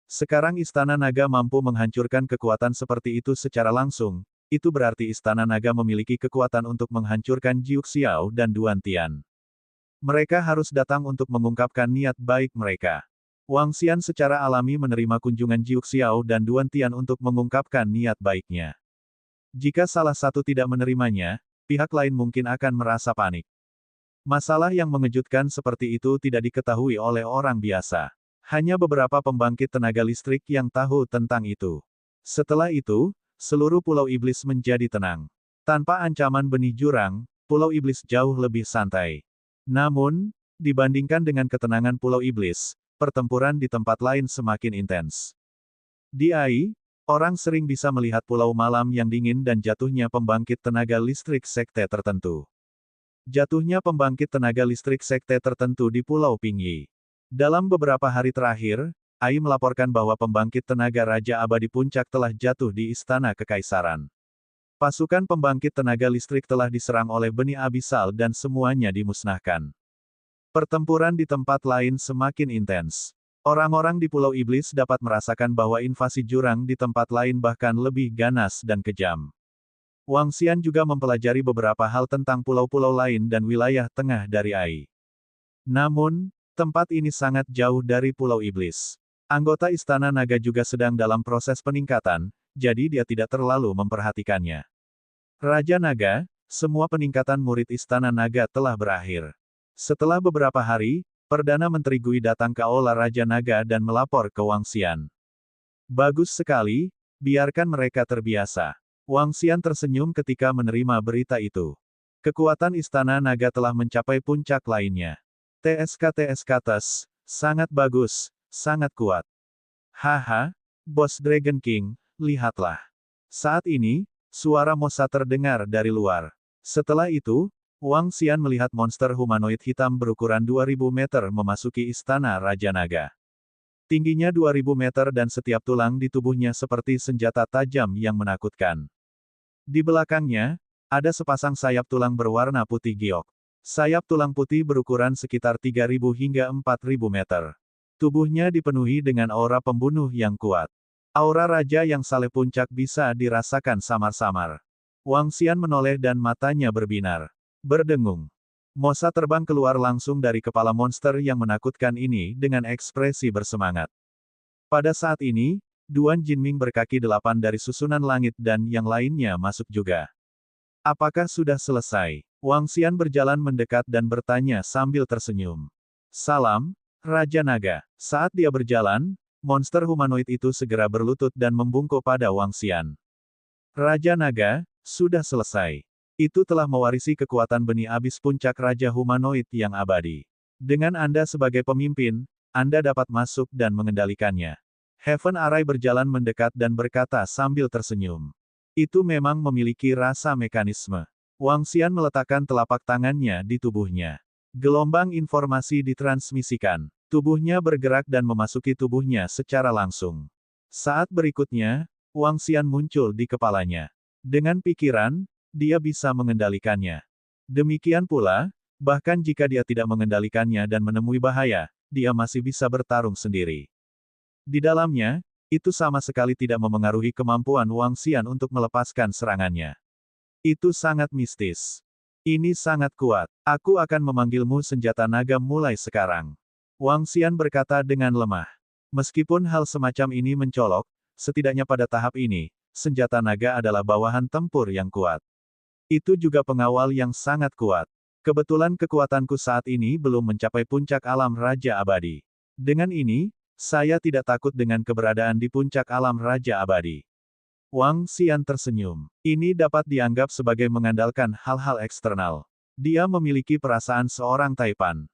Sekarang Istana Naga mampu menghancurkan kekuatan seperti itu secara langsung, itu berarti Istana Naga memiliki kekuatan untuk menghancurkan Jiuxiao dan Duantian. Mereka harus datang untuk mengungkapkan niat baik mereka. Wang Xian secara alami menerima kunjungan Jiuxiao dan Duantian untuk mengungkapkan niat baiknya. Jika salah satu tidak menerimanya, pihak lain mungkin akan merasa panik. Masalah yang mengejutkan seperti itu tidak diketahui oleh orang biasa. Hanya beberapa pembangkit tenaga listrik yang tahu tentang itu. Setelah itu, seluruh Pulau Iblis menjadi tenang. Tanpa ancaman benih jurang, Pulau Iblis jauh lebih santai. Namun, dibandingkan dengan ketenangan Pulau Iblis, pertempuran di tempat lain semakin intens. Di Ai, orang sering bisa melihat pulau malam yang dingin dan jatuhnya pembangkit tenaga listrik sekte tertentu. Jatuhnya pembangkit tenaga listrik sekte tertentu di Pulau Pingyi. Dalam beberapa hari terakhir, Ai melaporkan bahwa pembangkit tenaga Raja Abadi Puncak telah jatuh di Istana Kekaisaran. Pasukan pembangkit tenaga listrik telah diserang oleh benih abisal dan semuanya dimusnahkan. Pertempuran di tempat lain semakin intens. Orang-orang di Pulau Iblis dapat merasakan bahwa invasi jurang di tempat lain bahkan lebih ganas dan kejam. Wang Xian juga mempelajari beberapa hal tentang pulau-pulau lain dan wilayah tengah dari Ai. Namun, tempat ini sangat jauh dari Pulau Iblis. Anggota Istana Naga juga sedang dalam proses peningkatan, jadi dia tidak terlalu memperhatikannya. Raja Naga, semua peningkatan murid Istana Naga telah berakhir. Setelah beberapa hari, Perdana Menteri Gui datang ke Aula Raja Naga dan melapor ke Wang Xian. Bagus sekali, biarkan mereka terbiasa. Wang Xian tersenyum ketika menerima berita itu. Kekuatan Istana Naga telah mencapai puncak lainnya. TSK-TSK-TES, sangat bagus, sangat kuat. Haha, Bos Dragon King, lihatlah. Saat ini, suara Mosa terdengar dari luar. Setelah itu, Wang Xian melihat monster humanoid hitam berukuran 2000 meter memasuki Istana Raja Naga. Tingginya 2000 meter dan setiap tulang di tubuhnya seperti senjata tajam yang menakutkan. Di belakangnya, ada sepasang sayap tulang berwarna putih giok. Sayap tulang putih berukuran sekitar 3000 hingga 4000 meter. Tubuhnya dipenuhi dengan aura pembunuh yang kuat. Aura raja yang saleh puncak bisa dirasakan samar-samar. Wang Xian menoleh dan matanya berbinar. Berdengung. Mosa terbang keluar langsung dari kepala monster yang menakutkan ini dengan ekspresi bersemangat. Pada saat ini, Duan Jinming berkaki 8 dari susunan langit dan yang lainnya masuk juga. Apakah sudah selesai? Wang Xian berjalan mendekat dan bertanya sambil tersenyum. Salam, Raja Naga. Saat dia berjalan, monster humanoid itu segera berlutut dan membungkuk pada Wang Xian. Raja Naga, sudah selesai. Itu telah mewarisi kekuatan benih abis puncak Raja Humanoid yang abadi. Dengan Anda sebagai pemimpin, Anda dapat masuk dan mengendalikannya. Heaven Arai berjalan mendekat dan berkata sambil tersenyum. Itu memang memiliki rasa mekanisme. Wang Xian meletakkan telapak tangannya di tubuhnya. Gelombang informasi ditransmisikan. Tubuhnya bergerak dan memasuki tubuhnya secara langsung. Saat berikutnya, Wang Xian muncul di kepalanya. Dengan pikiran, dia bisa mengendalikannya. Demikian pula, bahkan jika dia tidak mengendalikannya dan menemui bahaya, dia masih bisa bertarung sendiri. Di dalamnya, itu sama sekali tidak memengaruhi kemampuan Wang Xian untuk melepaskan serangannya. Itu sangat mistis. Ini sangat kuat. Aku akan memanggilmu senjata naga mulai sekarang. Wang Xian berkata dengan lemah. Meskipun hal semacam ini mencolok, setidaknya pada tahap ini, senjata naga adalah bawahan tempur yang kuat. Itu juga pengawal yang sangat kuat. Kebetulan kekuatanku saat ini belum mencapai puncak alam Raja Abadi. Dengan ini, saya tidak takut dengan keberadaan di puncak alam Raja Abadi. Wang Xian tersenyum. Ini dapat dianggap sebagai mengandalkan hal-hal eksternal. Dia memiliki perasaan seorang taipan.